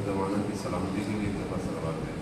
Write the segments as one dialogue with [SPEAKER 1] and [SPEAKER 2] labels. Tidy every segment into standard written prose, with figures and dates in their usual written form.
[SPEAKER 1] زمانہ کی سلامتی کے لیے ایک دفعہ صلوات دیں۔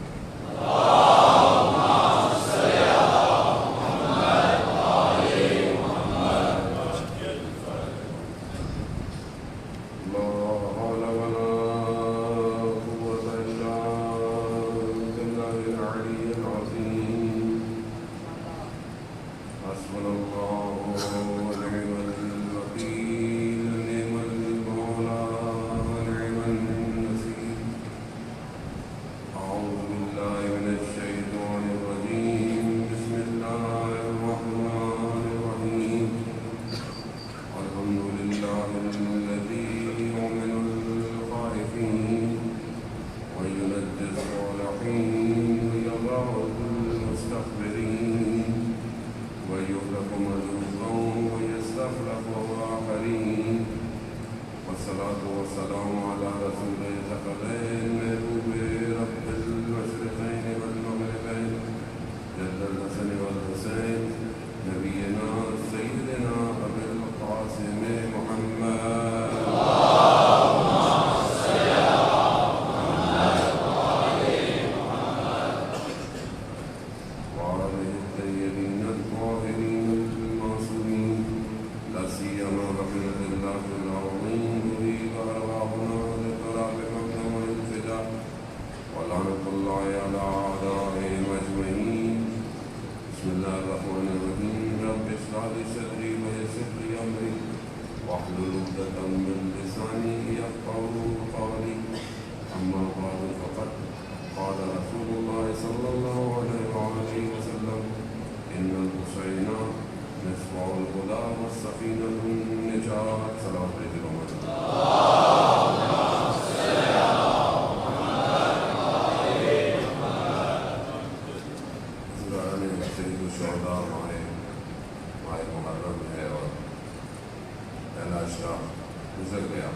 [SPEAKER 1] گزر گیا،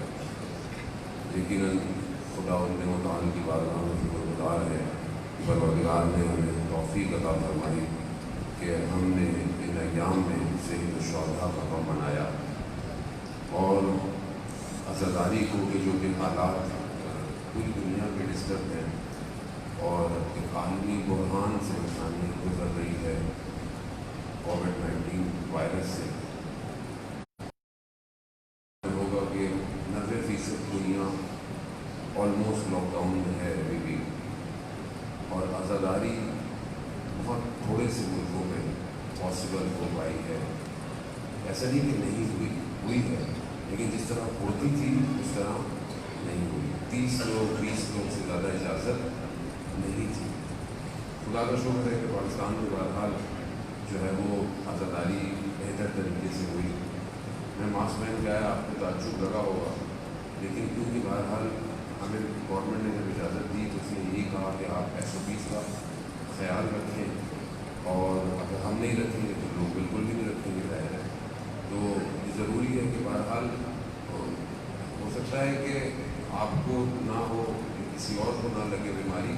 [SPEAKER 1] لیکن خدا متعال کی بارگاہ میں شکر گزار ہے کہ پروردگار نے ہمیں توفیق عطا فرمائی کہ ہم نے ان ایام میں شہید الشہداء کا غم منایا، اور عزاداری کو کہ جو کہ حالات پوری دنیا میں ڈسٹرب ہیں اور ایک عالمی بحران سے انسانیت گزر رہی ہے کووڈ-19 وائرس سے، ہوگا کہ 90% دنیا آلموسٹ لاک ڈاؤن میں ہے ابھی بھی، اور عزاداری بہت تھوڑے سے ملکوں میں پاسبل ہو پائی ہے۔ ایسا نہیں کہ نہیں ہوئی ہے، لیکن جس طرح ہوتی تھی اس طرح نہیں ہوئی۔ 30 لوگ 20 لوگ سے زیادہ اجازت نہیں تھی۔ خدا کا شکر ہے کہ پاکستان میں بہرحال جو ہے وہ عزاداری بہتر طریقے سے ہوئی۔ میں ماسک پہن کے آیا، آپ کو تعجب لگا ہوگا، لیکن کیونکہ بہرحال ہمیں گورنمنٹ نے جب اجازت دی تو اس نے یہی کہا کہ آپ SOPs کا خیال رکھیں، اور اگر ہم نہیں رکھیں گے تو لوگ بالکل بھی نہیں رکھیں گے، ظاہر ہے۔ تو یہ ضروری ہے کہ بہرحال ہو سکتا ہے کہ آپ کو نہ ہو، کسی اور کو نہ لگے بیماری،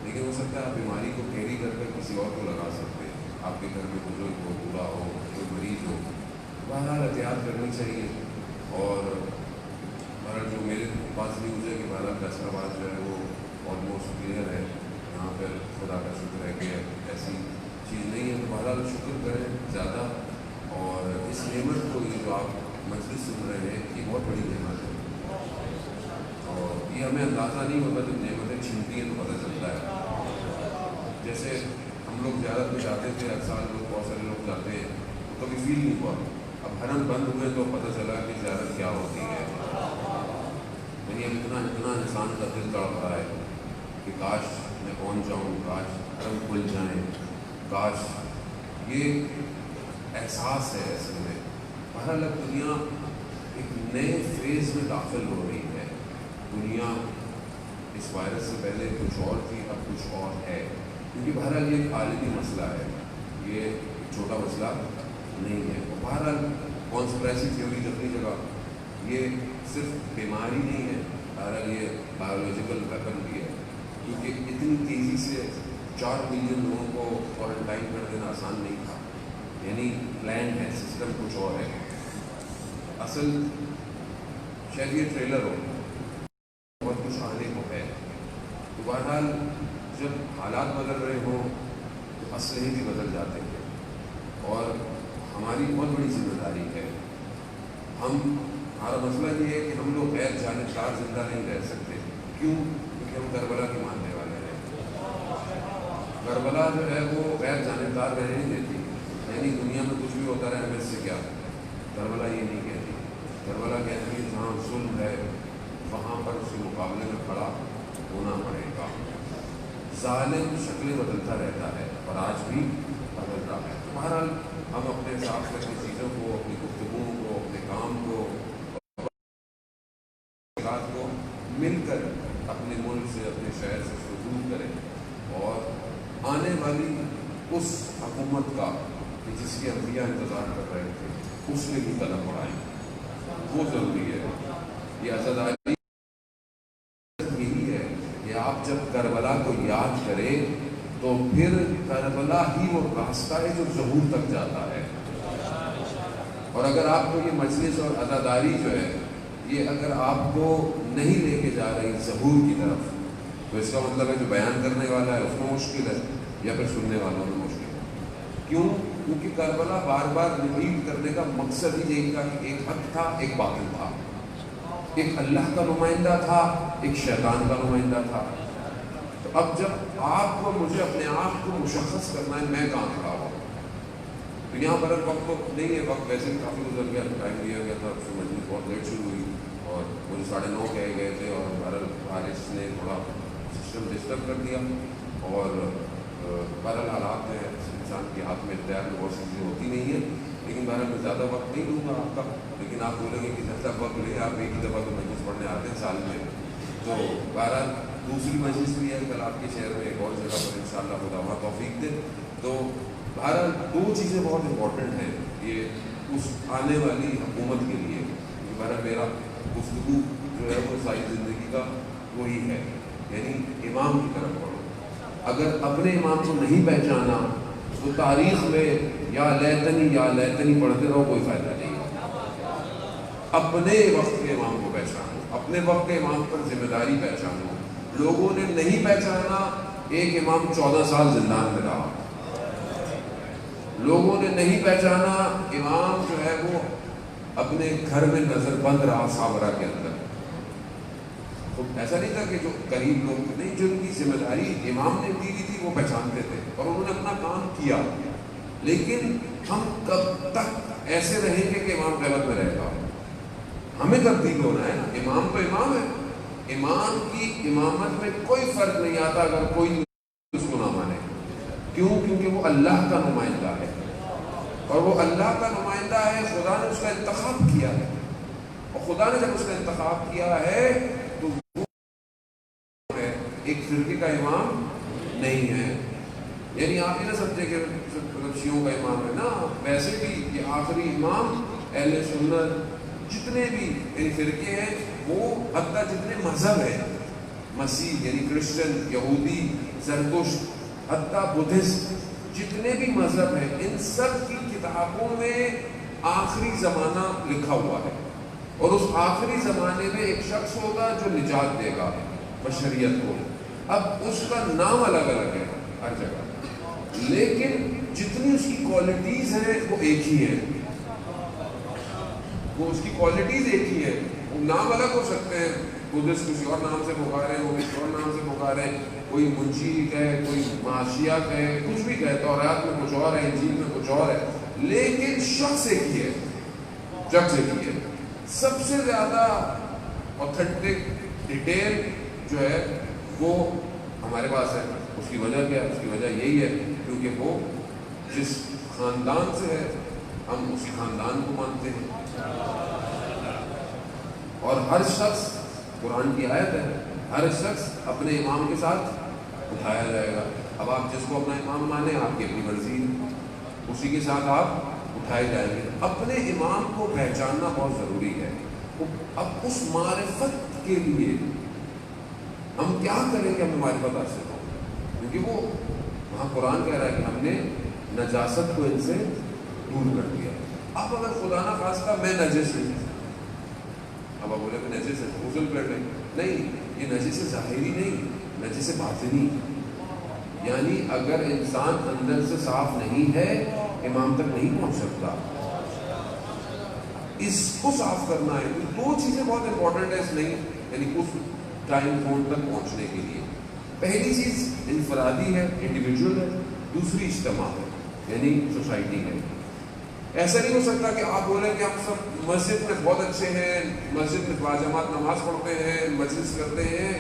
[SPEAKER 1] لیکن ہو سکتا ہے آپ بیماری کو کیری کر کے کسی اور کو لگا سکتے ہیں۔ آپ کے گھر میں بزرگ ہو، بوڑھا ہو، کوئی مریض ہو، بہرحال احتیاط کرنی چاہیے۔ اور جو میرے پاس نیوز ہے کہ بہرحال فیصلہ آباد جو ہے وہ آلموسٹ کلیئر ہے، یہاں پر خدا کا شکر ہے کہ ایسی چیز نہیں ہے۔ تو بہرحال شکر کریں زیادہ، اور اس نعمت کو، یہ جو آپ مجلس سن رہے ہیں، یہ بہت بڑی نعمت ہے، اور یہ ہمیں اندازہ نہیں ہوتا، جب نعمتیں چھنتی ہیں تو پتہ چلتا ہے۔ جیسے ہم لوگ زیارت میں جاتے تھے، ہر سال لوگ بہت سارے لوگ جاتے ہیں، کبھی فیل نہیں ہوا، اب حرم بند ہوئے تو پتہ چلا کہ زیارت کیا ہوتی ہے۔ یعنی اب اتنا انسان کا دل تڑپ رہا ہے کہ کاش میں پہنچ جاؤں، کاش حرم کھل جائیں، کاش۔ یہ احساس ہے اصل میں۔ بہرحال اب دنیا ایک نئے فیز میں داخل ہو رہی ہے۔ دنیا اس وائرس سے پہلے کچھ اور تھی، اب کچھ اور ہے، کیونکہ بہرحال یہ ایک عالمی مسئلہ ہے، یہ ایک چھوٹا مسئلہ نہیں ہے۔ اور بہرحال کانسپریسی تھیوریز اپنی جگہ، یہ صرف بیماری نہیں ہے، بہرحال یہ بایولوجیکل ویپن بھی ہے، کیونکہ اتنی تیزی سے 4 ملین لوگوں کو کوارنٹائن کر دینا آسان نہیں تھا۔ یعنی پلان ہے، سسٹم کچھ اور ہے۔ اصل شاید یہ ٹریلر ہو، بہت کچھ آنے کو ہے۔ بہرحال جب حالات بدل رہے ہوں تو اسلحے بھی بدل جاتے ہیں، اور ہماری بہت بڑی ذمہ داری ہے۔ ہمارا مسئلہ یہ ہے کہ ہم لوگ غیر جانبدار زندہ نہیں رہ سکتے۔ کیوں؟ کیونکہ ہم کربلا کے ماننے والے ہیں۔ کربلا جو ہے وہ غیر جانبدار رہنے نہیں دیتی، یعنی دنیا میں کچھ بھی ہوتا رہے ہمیں اس سے کیا۔ کربلا یہ نہیں کہتی، کربلا کہتی ہے جہاں ظلم ہے وہاں پر اس کے مقابلے میں کھڑا ہونا پڑے گا۔ ظالم شکلیں بدلتا رہتا ہے اور آج بھی بدل رہا ہے۔ تو بہرحال ہم اپنے حساب سے اپنی چیزوں کو، اپنی گفتگو کو، اپنے کام کو مل کر اپنے ملک سے، اپنے شہر سے اس کو دور کریں، اور آنے والی اس حکومت کا کہ جس کے انبیاء انتظار کر رہے تھے اس میں بھی قدم بڑھائیں، وہ ضروری ہے۔ یہ عزاداری یہی ہے کہ آپ جب کربلا کو یاد کریں تو پھر کربلا ہی وہ راستہ ہے جو ظہور تک جاتا ہے۔ اور اگر آپ کو یہ مجلس اور عزاداری جو ہے یہ اگر آپ کو نہیں لے کے جا رہی ظہور کی طرف، تو اس کا مطلب ہے جو بیان کرنے والا ہے اس میں مشکل ہے، یا پھر سننے والوں میں مشکل ہے۔ کیوں؟ کیونکہ کربلا بار بار ریپیٹ کرنے کا مقصد ہی یہی تھا کہ ایک حق تھا، ایک باطل تھا، ایک اللہ کا نمائندہ تھا، ایک شیطان کا نمائندہ تھا۔ تو اب جب آپ کو مجھے اپنے آپ کو مشخص کرنا ہے میں کہاں کھڑا ہوں، تو یہاں پر وقت تو نہیں ہے، وقت ویسے بھی کافی گزر گیا، ٹائم دیا گیا تھا، پھر مجلس بہت لیٹ شروع ہوئی اور مجھے 9:30 کہے گئے تھے، اور بارش نے تھوڑا سسٹم ڈسٹرب کر دیا، اور بہرحال حالات میں انسان کے ہاتھ میں اختیار میں بہت سی چیزیں ہوتی نہیں ہیں، لیکن بہرحال میں زیادہ وقت نہیں لوں گا آپ کا، لیکن آپ بولیں گے کہ جب تک وقت لے آپ ایک ہی دفعہ تو مجلس پڑھنے آتے ہیں سال میں، تو بہرحال دوسری مجلس بھی ہے کل آپ کے شہر میں ایک اور جگہ پر انشاءاللہ خدا وہاں توفیق دے۔ تو بہرحال دو چیزیں بہت امپورٹنٹ ہیں یہ اس آنے والی حکومت کے لیے، بہرحال میرا گفتگو جو ہے وہ ساری زندگی کا وہی ہے، یعنی امام کی طرف پڑھو۔ اگر اپنے امام کو نہیں پہچانا تو تاریخ میں یا لیتنی پڑھتے رہو، کوئی فائدہ نہیں۔ اپنے وقت کے امام کو پہچانو، اپنے وقت کے امام پر ذمہ داری پہچانو۔ لوگوں نے نہیں پہچانا، ایک امام 14 سال زندان میں رہا، لوگوں نے نہیں پہچانا، امام جو ہے وہ اپنے گھر میں نظر بند رہا صابرہ کے اندر۔ خود ایسا نہیں تھا کہ جو قریب لوگ نہیں، جو ان کی ذمہ داری امام نے دی تھی وہ پہچانتے تھے اور انہوں نے اپنا کام کیا، لیکن ہم کب تک ایسے رہیں گے کہ امام غیبت میں رہے گا؟ ہمیں تبدیل ہونا ہے نا، امام تو امام ہے، امام کی امامت میں کوئی فرق نہیں آتا اگر کوئی اس کو نہ مانے۔ کیوں؟ کیونکہ وہ اللہ کا نمائندہ ہے، اور وہ اللہ کا نمائندہ ہے، خدا نے اس کا انتخاب کیا ہے، اور خدا نے جب اس کا انتخاب کیا ہے تو وہ ہے، ایک فرقے کا امام نہیں ہے۔ یعنی آپ یہ نہ سمجھے کہ شیعوں کا امام ہے نا، ویسے بھی یہ آخری امام اہل سنت جتنے بھی فرقے ہیں، وہ حتیٰ جتنے مذہب ہیں، مسیح یعنی کرسچن، یہودی، زرتشت، حتیٰ بدھسٹ، جتنے بھی مذہب ہیں، ان سب کی کتابوں میں آخری زمانہ لکھا ہوا ہے، اور اس آخری زمانے میں ایک شخص ہوگا جو نجات دے گا بشریت کو۔ اب اس کا نام الگ الگ ہے ہر جگہ، لیکن جتنی اس کی کوالٹیز ہیں وہ ایک ہی ہے، وہ اس کی کوالٹیز ایک ہی ہے۔ وہ نام الگ ہو سکتے ہیں، بدھسٹ کسی اور نام سے پکارے، وہ کسی اور نام سے پکارے، کوئی منشی کہے، کوئی معاشیہ کہے، کچھ بھی کہے، تورات میں کچھ اور ہے، انجیل میں کچھ اور ہے، لیکن شخص ایک ہی ہے، شخص ایک ہی ہے۔ سب سے زیادہ اوتھینٹک ڈیٹیل جو ہے وہ ہمارے پاس ہے۔ اس کی وجہ کیا ہے؟ اس کی وجہ یہی ہے کیونکہ وہ جس خاندان سے ہے ہم اسی خاندان کو مانتے ہیں، اور ہر شخص، قرآن کی آیت ہے، ہر شخص اپنے امام کے ساتھ اٹھایا جائے گا۔ اب آپ جس کو اپنا امام مانیں، آپ کی اپنی مرضی ہے، اسی کے ساتھ آپ اٹھائے جائیں گے۔ اپنے امام کو پہچاننا بہت ضروری ہے۔ اب اس معرفت کے لیے ہم کیا کریں کہ ہمیں معرفت حاصل ہو، کیونکہ وہ وہاں قرآن کہہ رہا ہے کہ ہم نے نجاست کو ان سے دور کر دیا۔ اب اگر خدا نہ خواستہ میں نجس ہوں، اب آپ بولے کہ نجس ہے غسل کر لیں، نہیں، یہ نجس ظاہری نہیں، نجس باطنی، یعنی اگر انسان اندر سے صاف نہیں ہے امام تک نہیں پہنچ سکتا. اس کو صاف کرنا ہے. دو چیزیں بہت امپورٹنٹ ہے اس نہیں یعنی اس ٹائم زون تک پہنچنے کے لیے. پہلی چیز انفرادی ہے، انڈیویجول ہے. دوسری اجتماع ہے یعنی سوسائٹی ہے. ایسا نہیں ہو سکتا کہ آپ بولیں کہ آپ سب مسجد میں بہت اچھے ہیں، مسجد میں باجماعت نماز پڑھتے ہیں، مجلس کرتے ہیں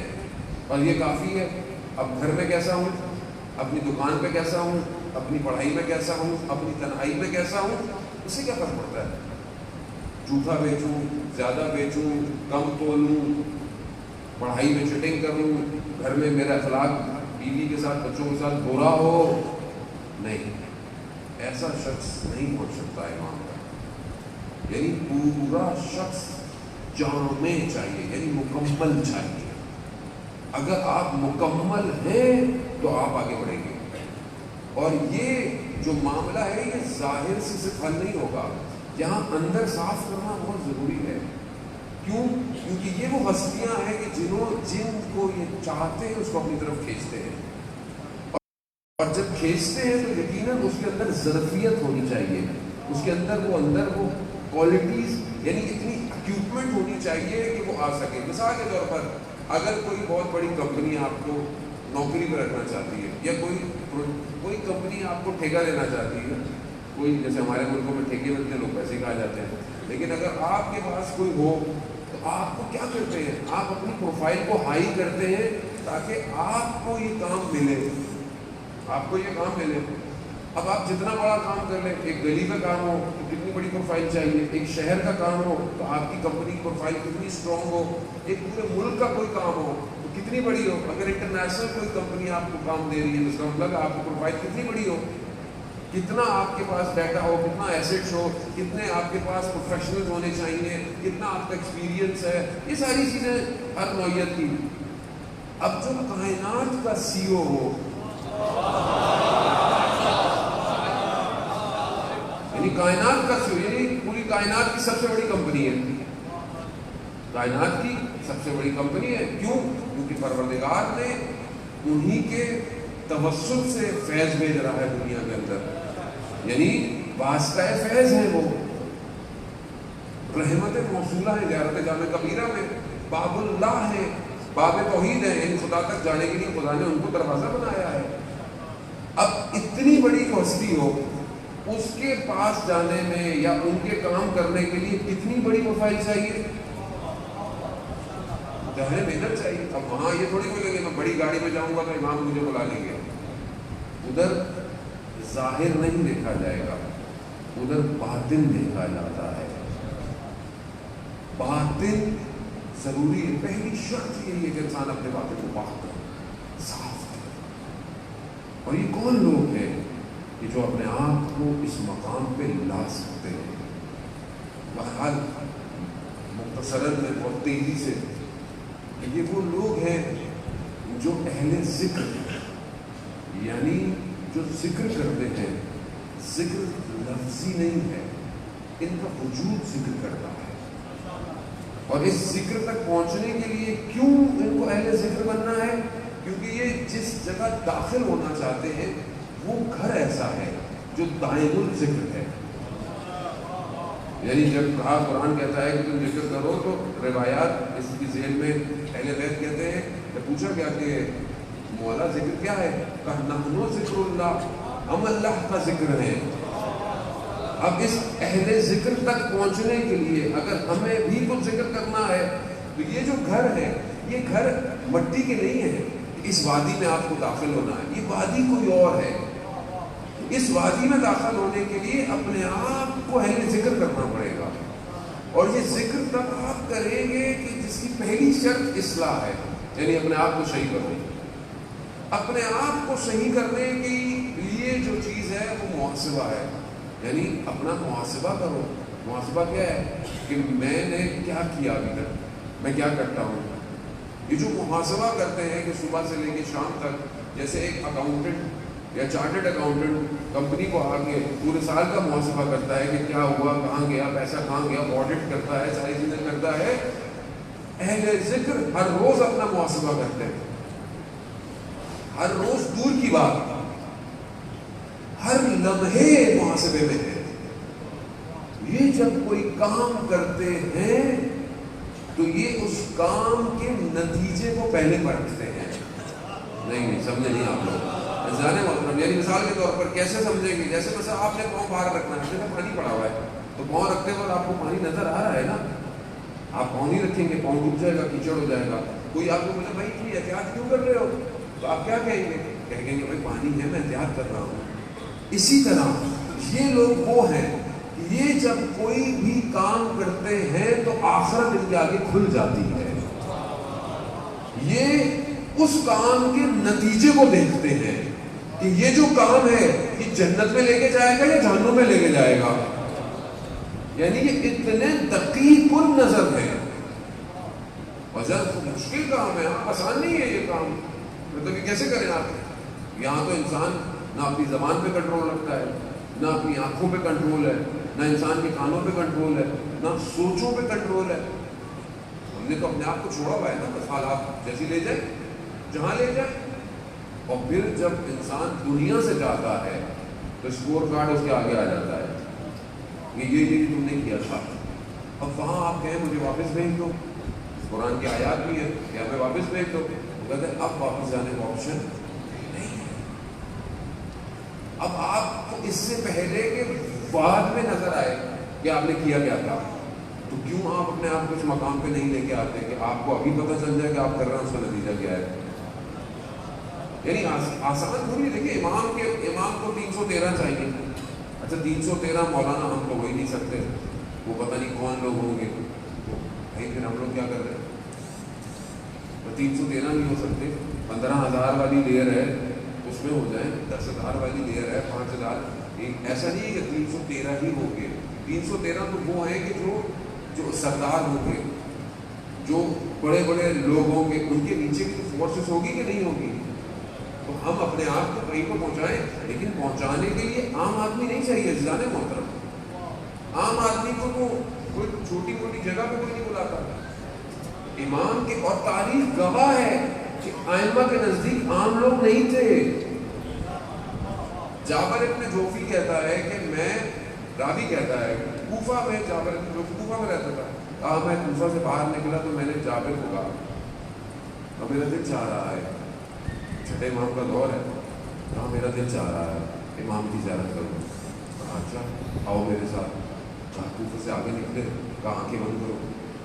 [SPEAKER 1] اور یہ کافی ہے. اب گھر میں کیسا ہوں، اپنی دکان پہ کیسا ہوں، اپنی پڑھائی میں کیسا ہوں، اپنی تنہائی میں کیسا ہوں، اس سے کیا فرق پڑتا ہے؟ جھوٹا بیچوں، زیادہ بیچوں، کم تولوں، پڑھائی میں چٹنگ کروں، گھر میں میرا اخلاق بیوی کے ساتھ بچوں کے ساتھ برا ہو، نہیں، ایسا شخص نہیں پہنچ سکتا امام کا. یعنی پورا شخص جامع چاہیے، یعنی مکمل چاہیے. اگر آپ مکمل ہیں تو آپ آگے بڑھیں گے. اور یہ جو معاملہ ہے یہ ظاہر سے صرف حل نہیں ہوگا، یہاں اندر صاف کرنا بہت ضروری ہے. کیوں؟ کیونکہ یہ وہ ہستیاں ہیں کہ جن کو یہ چاہتے ہیں اس کو اپنی طرف کھینچتے ہیں. اور جب کھینچتے ہیں تو یقیناً اس کے اندر ظرفیت ہونی چاہیے، اس کے اندر وہ کوالٹیز یعنی اتنی اکیوپمنٹ ہونی چاہیے کہ وہ آ سکے. مثال کے طور پر اگر کوئی بہت بڑی کمپنی آپ کو نوکری پہ رکھنا چاہتی ہے یا کوئی کمپنی آپ کو ٹھیکہ لینا چاہتی ہے، کوئی جیسے ہمارے ملکوں میں ٹھیکے ملتے ہیں، لوگ پیسے کہا جاتے ہیں، لیکن اگر آپ کے پاس کوئی ہو تو آپ کو کیا کرتے ہیں؟ آپ اپنی پروفائل کو ہائی کرتے ہیں تاکہ آپ کو یہ کام ملے. آپ کو یہ کام ملے. اب آپ جتنا بڑا کام کر لیں، ایک گلی کا کام ہو تو کتنی بڑی پروفائل چاہیے، ایک شہر کا کام ہو تو آپ کی کمپنی کی پروفائل کتنی اسٹرانگ ہو، ایک پورے ملک کا کوئی کام ہو تو کتنی بڑی ہو. اگر انٹرنیشنل کوئی کمپنی آپ کو کام دے رہی ہے تو اس کا مطلب آپ کی پروفائل کتنی بڑی ہو، کتنا آپ کے پاس ڈیٹا ہو، کتنا ایسیٹس ہو، کتنے آپ کے پاس پروفیشنل ہونے چاہیے، کتنا آپ کا ایکسپیرینس ہے، یہ ساری چیزیں ہر نوعیت کی. اب جو کائنات کا سی او ہو، یعنی کائنات کا سی او، یعنی پوری کائنات کی سب سے بڑی کمپنی ہے، کائنات کی سب سے بڑی کمپنی ہے. کیوں؟ کیونکہ پروردگار نے انہی کے توسط سے فیض بھیج رہا ہے دنیا کے اندر، یعنی واسطہ فیض ہے، وہ رحمت موصولہ ہے. زیارت جامع کبیرہ میں باب اللہ ہے، باب توحید ہے، یعنی خدا تک جانے کے لیے خدا نے ان کو دروازہ بنایا ہے. اب اتنی بڑی جو ہستی ہو اس کے پاس جانے میں یا ان کے کام کرنے کے لیے کتنی بڑی پروفائل چاہیے، ظاہر محنت چاہیے. اب وہاں یہ تھوڑی بولیں گے میں بڑی گاڑی میں جاؤں گا تو امام مجھے بلا لیں گے. ادھر ظاہر نہیں دیکھا جائے گا، ادھر باطن دیکھا جاتا ہے. باطن ضروری ہے. پہلی شرط یہی ہے کہ انسان اپنے باطن کو پاک کرے، صاف کرے. اور یہ کون لوگ ہیں کہ جو اپنے آپ کو اس مقام پہ لا سکتے ہیں؟ بہرحال مختصراً میں بہت تیزی سے، یہ وہ لوگ ہیں جو اہل ذکر ہیں، یعنی جو ذکر کرتے ہیں. ذکر لفظی نہیں ہے، ان کا وجود ذکر کرتا ہے. اور اس ذکر تک پہنچنے کے لیے کیوں ان کو اہل ذکر بننا ہے؟ کیونکہ یہ جس جگہ داخل ہونا چاہتے ہیں وہ گھر ایسا ہے جو دائم الذکر ہے. یعنی جب کہا قرآن کہتا ہے کہ تم ذکر کرو تو روایات اس کی ذہن میں اہل بیت کہتے ہیں کہ پوچھا گیا کہ مولا ذکر کیا ہے؟ کہا نحن ذکر اللہ، ہم اللہ کا ذکر ہیں. اب اس اہل ذکر تک پہنچنے کے لیے اگر ہمیں بھی کچھ ذکر کرنا ہے تو یہ جو گھر ہے یہ گھر مٹی کے نہیں ہے. اس وادی میں آپ کو داخل ہونا ہے، یہ وادی کوئی اور ہے. اس وادی میں داخل ہونے کے لیے اپنے آپ کو اہل ذکر کرنا پڑے گا. اور یہ ذکر تب آپ کریں گے کہ جس کی پہلی شرط اصلاح ہے، یعنی اپنے آپ کو صحیح کرو. اپنے آپ کو صحیح کرنے کے لیے جو چیز ہے وہ محاسبہ ہے، یعنی اپنا محاسبہ کرو. محاسبہ کیا ہے کہ میں نے کیا کیا ابھی تک، میں کیا کرتا ہوں. یہ جو محاسبہ کرتے ہیں کہ صبح سے لے کے شام تک، جیسے ایک اکاؤنٹنٹ یا چارٹرڈ اکاؤنٹنٹ کمپنی کو آ کے پورے سال کا محاسبہ کرتا ہے کہ کیا ہوا، کہاں گیا پیسہ، کہاں گیا، آڈٹ کرتا ہے، ساری چیزیں کرتا ہے. اہل ذکر ہر روز اپنا محاسبہ کرتے ہیں. ہر روز دور کی بات، ہر لمحے محاسبے میں ہے. یہ جب کوئی کام کرتے ہیں تو یہ اس کام کے نتیجے کو پہلے پرکھتے ہیں. نہیں سمجھے نہیں آپ لوگ. جانے محترم یعنی مثال کے طور پر کیسے سمجھیں گے؟ جیسے مثلا آپ نے پاؤں باہر رکھنا ہے، جیسے پانی پڑا ہوا ہے تو پاؤں رکھتے وقت آپ کو پانی نظر آ رہا ہے نا. آپ پاؤں نہیں رکھیں گے، پاؤں ڈوب جائے گا، کیچڑ ہو جائے گا. کوئی آپ کو بولے بھائی اتنی احتیاط کیوں کر رہے ہو؟ تو آپ کیا کہیں گے؟ کہیں گے بھائی پانی ہے، میں احتیاط کر رہا ہوں. اسی طرح یہ لوگ وہ ہیں، یہ جب کوئی بھی کام کرتے ہیں تو آخرت ان کے آگے کھل جاتی ہے. یہ اس کام کے نتیجے کو دیکھتے ہیں کہ یہ جو کام ہے یہ جنت میں لے کے جائے گا یا جہنم میں لے کے جائے گا. یعنی یہ اتنے دقیق النظر ہے. اور جب مشکل کام ہے، آسان نہیں ہے یہ کام. مطلب یہ کیسے کریں آپ؟ یہاں تو انسان نہ اپنی زبان پہ کنٹرول رکھتا ہے، نہ اپنی آنکھوں پہ کنٹرول ہے، نہ انسان کے کانوں پہ کنٹرول ہے، نہ سوچوں پہ کنٹرول ہے. ہم نے تو اپنے آپ کو چھوڑا ہوا ہے نا، بس حالات جیسی لے جائیں جہاں لے جائیں. اور پھر جب انسان دنیا سے جاتا ہے تو اسکور کارڈ اس کے آگے آ جاتا ہے، یہ تم نے کیا تھا. اب وہاں آپ کہیں مجھے واپس بھیج دو، قرآن کی آیات بھی ہے کہ ہمیں واپس بھیج دو. وہ کہتے ہیں اب واپس جانے کا آپشن نہیں ہے. اب آپ کو اس سے پہلے کہ بعد میں نظر آئے کہ آپ نے کیا کیا تھا، تو کیوں آپ اپنے آپ کو اس مقام پہ نہیں لے کے آتے کہ آپ کو ابھی پتہ چل جائے کہ آپ کر رہے ہیں اس کا نتیجہ کیا ہے. یعنی آسان تھوڑی. دیکھیے امام کو 313 چاہیے. اچھا 313 مولانا ہم تو ہو ہی نہیں سکتے، وہ پتہ نہیں کون لوگ ہوں گے. بھائی پھر ہم لوگ کیا کر رہے ہیں؟ 313 نہیں ہو سکتے. 15,000 والی لیئر ہے اس میں ہو جائیں، 10,000 والی لیئر ہے 5,000. ایسا نہیں ہے کہ 313 ہی ہوں گے. 313 تو وہ ہیں کہ جو سردار ہوں گے، جو بڑے بڑے لوگ ہوں گے، ان کے نیچے کی فورسز ہوگی کہ نہیں ہوگی. تو ہم اپنے آپ کو کہیں کو پہنچائیں، لیکن پہنچانے کے لیے عام آدمی نہیں چاہیے. جانے محترم عام آدمی کو تو کوئی چھوٹی موٹی جگہ پہ کوئی نہیں بلاتا. امام کے اور تاریخ گواہ ہے کہ ائمہ کے نزدیک عام لوگ نہیں تھے. جابر ابن جوفی کہتا ہے کہ میں، راوی کہتا ہے کوفہ میں، جابر ابن جوفی کوفہ میں رہتا تھا. کہا میں کوفہ سے باہر نکلا تو میں نے جابر کو کہا اب میرا دل چاہ رہا ہے، چھٹے امام کا دور ہے، کہاں میرا دل چاہ رہا ہے امام کی زیارت کروں. کہا اچھا آؤ میرے ساتھ. کہا کوفہ سے آگے نکلے، کہا آنکھیں بند کرو،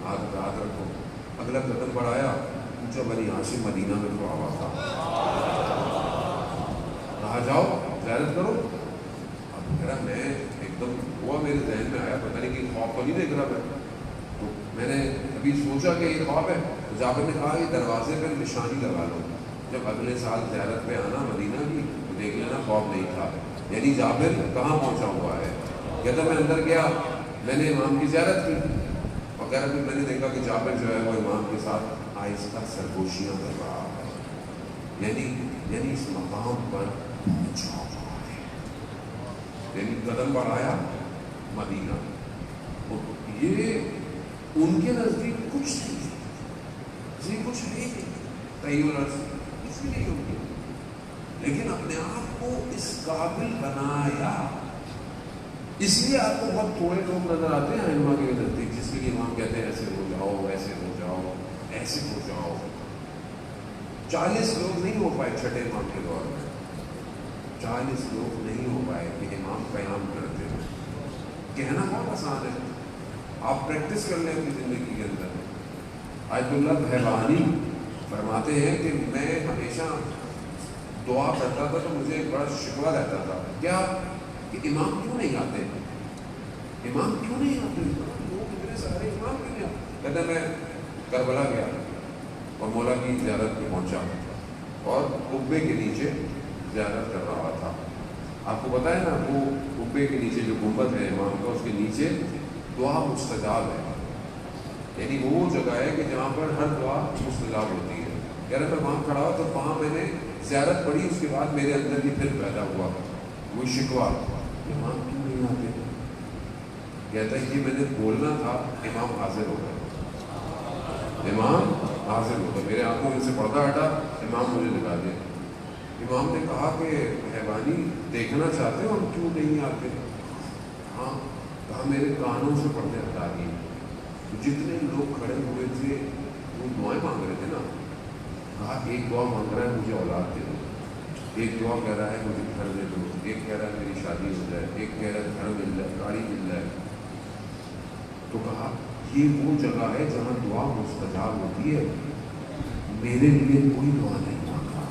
[SPEAKER 1] ہاتھ رکھو. اگلا قدم بڑھایا، پوچھا بنی ہاشم مدینہ میں تو آوا تھا. کہا جاؤ زیارت کرو. اب میرا میں ایک دم ہوا، میرے ذہن میں آیا پتہ نہیں کہ خواب تو نہیں دیکھ رہا میں. تو میں نے ابھی سوچا کہ یہ خواب ہے. تو جابر نے کہا یہ دروازے پہ نشانی لگا لو، جب اگلے سال زیارت پہ آنا مدینہ کی تو دیکھ لینا خواب نہیں تھا. یعنی جابر کہاں پہنچا ہوا ہے. کہتا میں اندر گیا، میں نے امام کی زیارت کی، اور کہہ رہا پھر میں نے دیکھا کہ جابر جو ہے وہ امام کے ساتھ آہستہ سرگوشیاں کر رہا ہے. یعنی اس مقام پر پہنچا ہوا ہے. یعنی قدم بڑھایا مدینہ. یہ ان کے نزدیک کچھ نہیں ہے، کچھ نہیں ہے اس لیے ہوگی، لیکن اپنے آپ کو اس قابل بنایا. اس لیے آپ کو بہت تھوڑے لوگ نظر آتے ہیں ائمہ کے نزدیک جس کے لیے امام کہتے ہیں ایسے ہو جاؤ، ایسے ہو جاؤ، ایسے ہو جاؤ. 40 لوگ نہیں ہو پائے چھٹے امام کے دور میں. 40 لوگ نہیں ہو پائے کہ امام قیام کرتے ہیں. کہنا بہت آسان ہے، آپ پریکٹس کر لیں اپنی زندگی کے اندر. آیت اللہ بہبانی فرماتے ہیں کہ میں ہمیشہ دعا کرتا تھا تو مجھے ایک بڑا شکوہ رہتا تھا، کیا کہ امام کیوں نہیں آتے، امام کیوں نہیں آتے، لوگ اتنے سارے امام کیوں نہیں آتے. کہتے میں کربلا گیا اور مولا کی زیارت پہ پہنچا اور قبے کے نیچے زیارت کر رہا تھا. آپ کو پتہ ہے نا وہ قبے کے نیچے جو گنبد ہے امام کا، اس کے نیچے دعا مستجاب ہے. یعنی وہ جگہ ہے کہ جہاں پر ہر دعا مستجاب ہوتی ہے. کہہ رہے میں وہاں کھڑا ہوا تو وہاں میں نے زیارت پڑھی، اس کے بعد میرے اندر ہی پھر پیدا ہوا وہ شکوہ، امام کیوں نہیں آتے. کہتا ہے یہ میں نے بولنا تھا، امام حاضر ہو گئے، امام حاضر ہو گئے. میرے آنکھوں میں سے پردہ ہٹا، امام مجھے دکھا دیا. امام نے کہا کہ مہربانی دیکھنا چاہتے ہو ہم کیوں نہیں آتے؟ ہاں کہا میرے کانوں سے پردے ہٹا دیے. جتنے لوگ کھڑے ہوئے تھے وہ دعائیں مانگ رہے تھے نا. کہا ایک دعا مانگ رہا ہے مجھے اولاد دے دو, ایک دعا کہہ رہا ہے مجھے گھر دے دو, ایک کہہ رہا ہے میری شادی ہو جائے, ایک کہہ رہا ہے گھر مل جائے, گاڑی مل جائے. تو کہا یہ وہ جگہ ہے جہاں دعا مستجاب ہوتی ہے, میرے لیے کوئی دعا نہیں مانگا.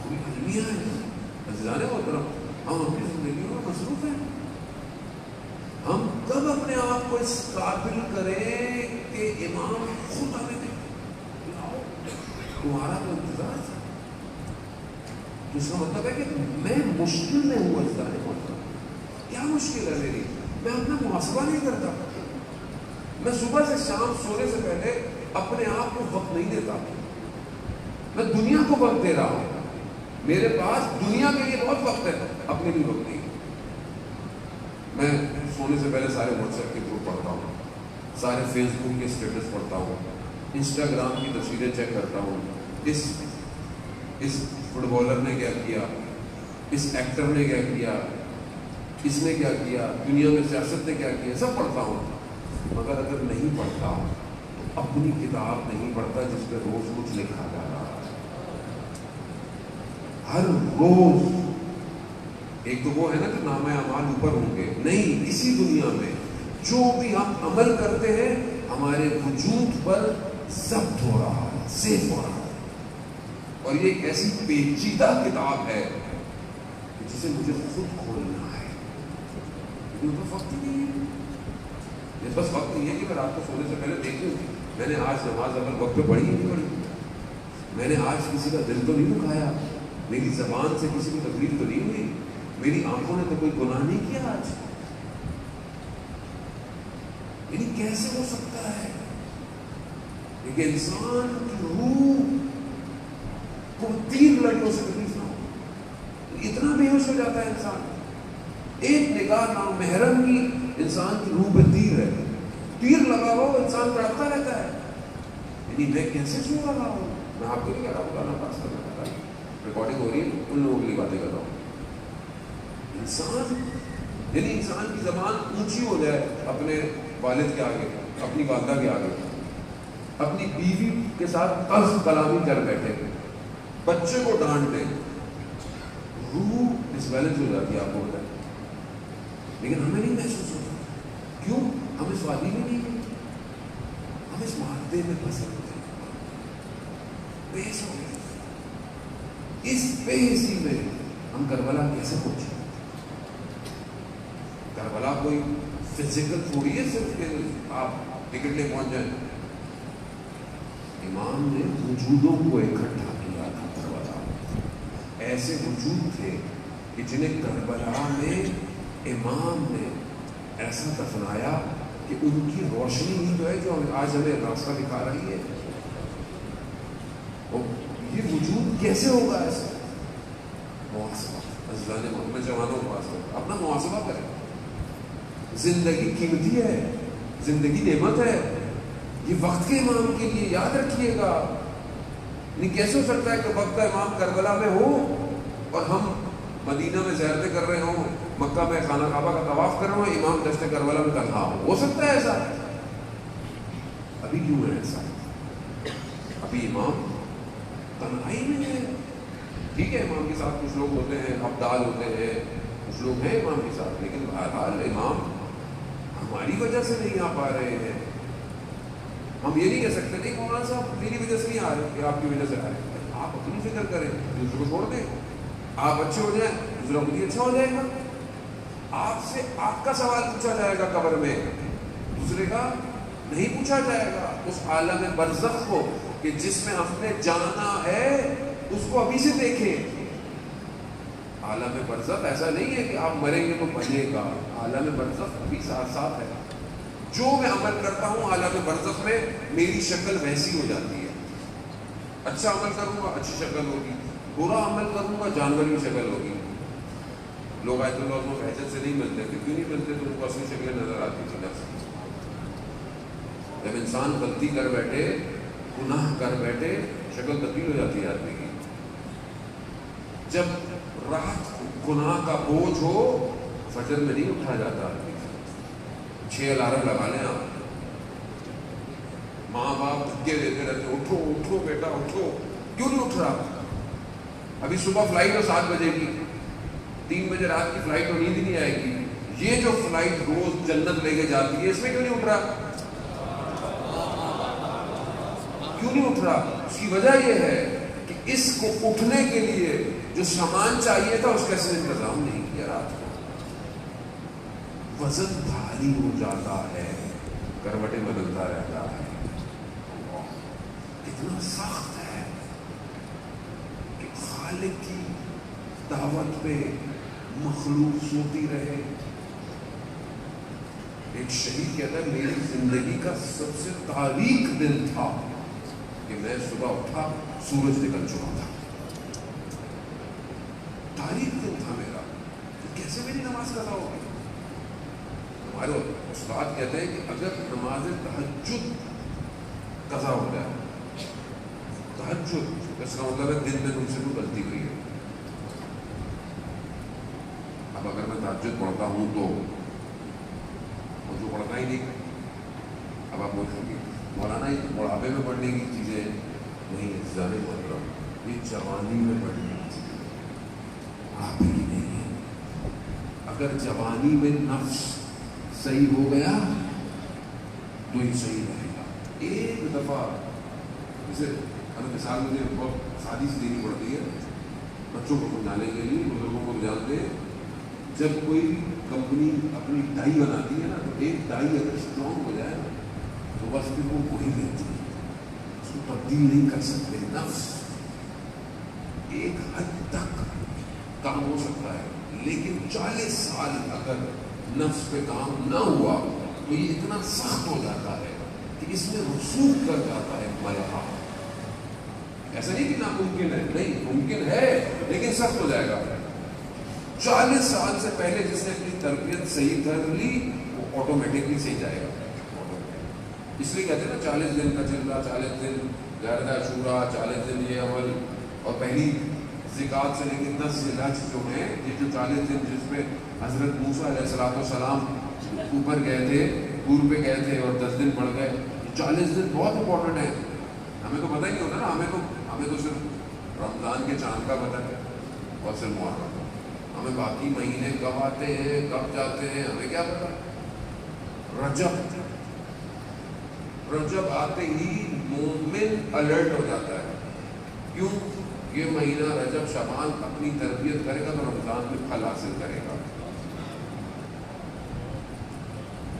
[SPEAKER 1] کوئی المیہ ہے عزیزان محترم, ہم اپنی زندگیوں میں مصروف ہیں. ہم کب اپنے آپ کو اس قابل کریں کہ امام خود ہمیں دے تمہارا تو انتظار تھا. اس کا مطلب ہے کہ میں مشکل میں ہوں عزیزان محترم. کیا مشکل ہے میری؟ میں اپنا محاسبہ نہیں کرتا. میں صبح سے شام سونے سے پہلے اپنے آپ کو وقت نہیں دیتا. میں دنیا کو وقت دے رہا ہوں. میرے پاس دنیا کے لیے بہت وقت ہے, اپنے لیے وقت نہیں. میں سونے سے پہلے سارے واٹس ایپ کے گروپ پڑھتا ہوں, سارے فیس بک کے اسٹیٹس پڑھتا ہوں, انسٹاگرام کی تصویریں چیک کرتا ہوں. اس فٹ بالر نے کیا کیا, اس ایکٹر نے کیا کیا, اس نے کیا کیا, دنیا میں سیاست نے کیا کیا, سب پڑھتا ہوں. مگر اگر نہیں پڑھتا تو اپنی کتاب نہیں پڑھتا جس پہ روز کچھ لکھا جا رہا ہے. ہر روز ایک تو وہ ہے نا کہ نامہ اعمال اوپر ہوں گے, نہیں, اسی دنیا میں جو بھی ہم عمل کرتے ہیں ہمارے وجود پر ضبط ہو رہا ہے, سیو ہو رہا ہے. اور یہ ایک ایسی پیچیدہ کتاب ہے جسے مجھے خود کھولنا ہے. لیکن تو وقت ہی نہیں ہے. یہ بس وقت نہیں ہے کہ میں رات کو سونے سے پہلے دیکھوں میں نے آج نماز اگر وقت پہ پڑھی ہی نہیں پڑھی, میں نے آج کسی کا دل تو نہیں دکھایا, میری زبان سے کسی کو تکلیف تو نہیں ہوئی, میری آنکھوں نے تو کوئی گناہ نہیں کیا آج. یعنی کیسے ہو سکتا ہے کہ انسان کی روح کو 3 لڑیوں سے تکلیف نہ ہو؟ اتنا بے ہوش ہو جاتا ہے انسان. ایک نگاہ نامحرم کی انسان کی روح پہ تیر ہے, تیر لگا ہو انسان تڑپتا رہتا ہے. یعنی میں کیسے سو رہا ہوں؟ میں آپ کو نہیں کہہ رہا ہوں گانا پاس کرنا پڑتا ہے, ریکارڈنگ ہو رہی ہے, ان لوگوں کے لیے باتیں کر رہا ہوں. انسان یعنی انسان کی زبان اونچی ہو جائے اپنے والد کے آگے, اپنی والدہ کے آگے, اپنی بیوی کے ساتھ قرض کلامی کر بیٹھے, بچے کو ڈانٹ دے, روح ڈسبیلنس ہو جاتی ہے. آپ کو بتائیں, لیکن ہمیں نہیں محسوس ہوتا. کیوں؟ ہم اس وادی میں نہیں ہیں, ہم اس معاہدے میں پھنسے ہوتے ہیں, بحث ہو گئی. اس بحثی میں ہم کربلا کیسے پہنچے؟ کربلا کوئی فزیکل تھوڑی ہے صرف کہ آپ ٹکٹ لے پہنچ جائیں. امام نے وجودوں کو اکٹھا کیا تھا. کربلا ایسے وجود تھے کہ جنہیں کربلا میں امام نے ایسا دفنایا کہ ان کی روشنی ہی جو ہے جو آج ہمیں راستہ دکھا رہی ہے. یہ وجود کیسے ہوگا ایسا؟ محاسبہ. عزیزان محمد جوانوں محاسبہ, اپنا محاسبہ کریں. زندگی قیمتی ہے, زندگی نعمت ہے. یہ وقت کے امام کے لیے یاد رکھیے گا. نہیں کیسے ہو سکتا ہے کہ وقت کا امام کربلا میں ہو اور ہم مدینہ میں زیارتیں کر رہے ہوں, مکہ میں خانہ کعبہ کا طواف کر رہے ہوں, امام دشت کربلا میں تنہا ہو سکتا ہے ایسا؟ ابھی کیوں ہے ایسا؟ ابھی امام تنہائی میں ہے. ٹھیک ہے امام کے ساتھ کچھ لوگ ہوتے ہیں, ابدال ہوتے ہیں, کچھ لوگ ہیں امام کے ساتھ, لیکن بہرحال امام ہماری وجہ سے نہیں آ پا رہے ہیں. ہم یہ نہیں کہہ سکتے نہیں مولانا صاحب میری وجہ سے نہیں آ رہے, کہ آپ کی وجہ سے آ رہے ہیں. آپ اپنی فکر کریں, دوسرے کو چھوڑ دیں. آپ اچھے ہو جائیں, دوسرا خود ہی اچھا ہو جائے گا. آپ سے آپ کا سوال پوچھا جائے گا قبر میں, دوسرے کا نہیں پوچھا جائے گا. اس عالم برزخ کو کہ جس میں ہم نے جانا ہے اس کو ابھی سے دیکھیں. عالم برزخ ایسا نہیں ہے کہ آپ مریں گے تو بنے گا. عالم برزخ ابھی ساتھ ساتھ ہے. جو میں عمل کرتا ہوں عالم برزخ میں میری شکل ویسی ہو جاتی ہے. اچھا عمل کروں گا اچھی شکل ہوگی, برا عمل کروں گا جانور کی شکل ہوگی. لوگ آیت اللہ کو حیثیت سے نہیں ملتے, کیوں نہیں ملتے؟ تو ان کو اصلی شکلیں نظر آتی تھی نفس. جب انسان غلطی کر بیٹھے, گناہ کر بیٹھے, شکل تبدیل ہو جاتی ہے آدمی کی. جب رات گناہ کا بوجھ ہو فجر میں نہیں اٹھا جاتا آدمی. 6 الارم لگا لیں آپ. ماں باپ دھکے دیتے رہتے اٹھو اٹھو بیٹا اٹھو. کیوں نہیں اٹھ رہا؟ ابھی صبح فلائٹ ہو 7 بجے کی, 3 بجے رات کی فلائٹ ہو, نیند ہی نہیں آئے گی. یہ جو فلائٹ روز جنت لے کے جاتی ہے اس میں کیوں نہیں اٹھ رہا؟ کیوں نہیں اٹھ رہا؟ اس کی وجہ یہ ہے کہ اس کو اٹھنے کے لیے جو سامان چاہیے تھا اس کا اس نے انتظام نہیں کیا. رات کو وزن بھاری ہو جاتا ہے, کروٹیں بدلتا رہتا ہے. کتنا سخت ہے کہ خالق کی دعوت پہ مخلوق سوتی رہے. ایک شہید کہتا ہے میری زندگی کا سب سے تاریک دن تھا کہ میں صبح اٹھا سورج نکل چکا تھا. تاریک دن تھا میرا. کیسے میری نماز قضا ہوگی؟ ہمارے استاد کہتے ہیں کہ اگر نماز تہجد قضا ہو جائے, تہجد اس کا مطلب ہے دن میں تم سے کوئی غلطی ہوئی ہے. اب اگر میں تہجد پڑھتا ہوں تو مجھے پڑھنا ہی نہیں. اب آپ پوچھو گے مولانا یہ بڑھاپے میں پڑھنے کی چیزیں نہیں ہے. زیادہ بول رہا ہوں, یہ جوانی میں پڑھنے کی چیزیں آپ کی نہیں ہے. اگر جوانی میں نفس صحیح ہو گیا تو یہ صحیح رہے گا. ایک دفعہ جیسے مثال مجھے بہت سادی سے دینی پڑتی ہے بچوں کو سمجھانے کے لیے, بزرگوں کو جانتے ہیں. جب کوئی کمپنی اپنی ڈائی بناتی ہے نا تو ایک ڈائی اگر اسٹرانگ ہو جائے نا تو بس پھر وہ وہی رہتی ہے, اس کو تبدیل نہیں کر سکتے. نفس ایک حد تک کام ہو سکتا ہے لیکن 40 سال اگر نفس پہ کام نہ ہوا تو یہ اتنا سخت ہو جاتا ہے کہ اس میں رسوخ کر جاتا ہے میہ. ایسا نہیں کہ ناممکن ہے, نہیں ممکن ہے لیکن سخت ہو جائے گا. 40 سال سے پہلے جس نے اپنی تربیت صحیح کر لی وہ آٹومیٹکلی صحیح جائے گا. اس لیے کہتے ہیں نا 40 دن کا چلنا, 40 دن گردہ شورا, 40 دن یہ عمل, اور پہلی زکات سے لے کے 10 ذی الحج جو ہیں یہ جو 40 دن جس پہ حضرت موسیٰ علیہ السلام اوپر گئے تھے, دور پہ گئے تھے اور 10 دن پڑ گئے. 40 دن بہت امپورٹنٹ ہے. ہمیں تو پتہ ہی نہیں ہوتا نا, ہمیں تو صرف رمضان کے چاند کا پتہ ہے اور صرف محرم. ہمیں باقی مہینے کب آتے ہیں کب جاتے ہیں ہمیں کیا پتا. رجب آتے ہی مومن الرٹ ہو جاتا ہے. کیوں؟ یہ مہینہ رجب شعبان اپنی تربیت کرے گا تو رمضان میں پھل حاصل کرے گا.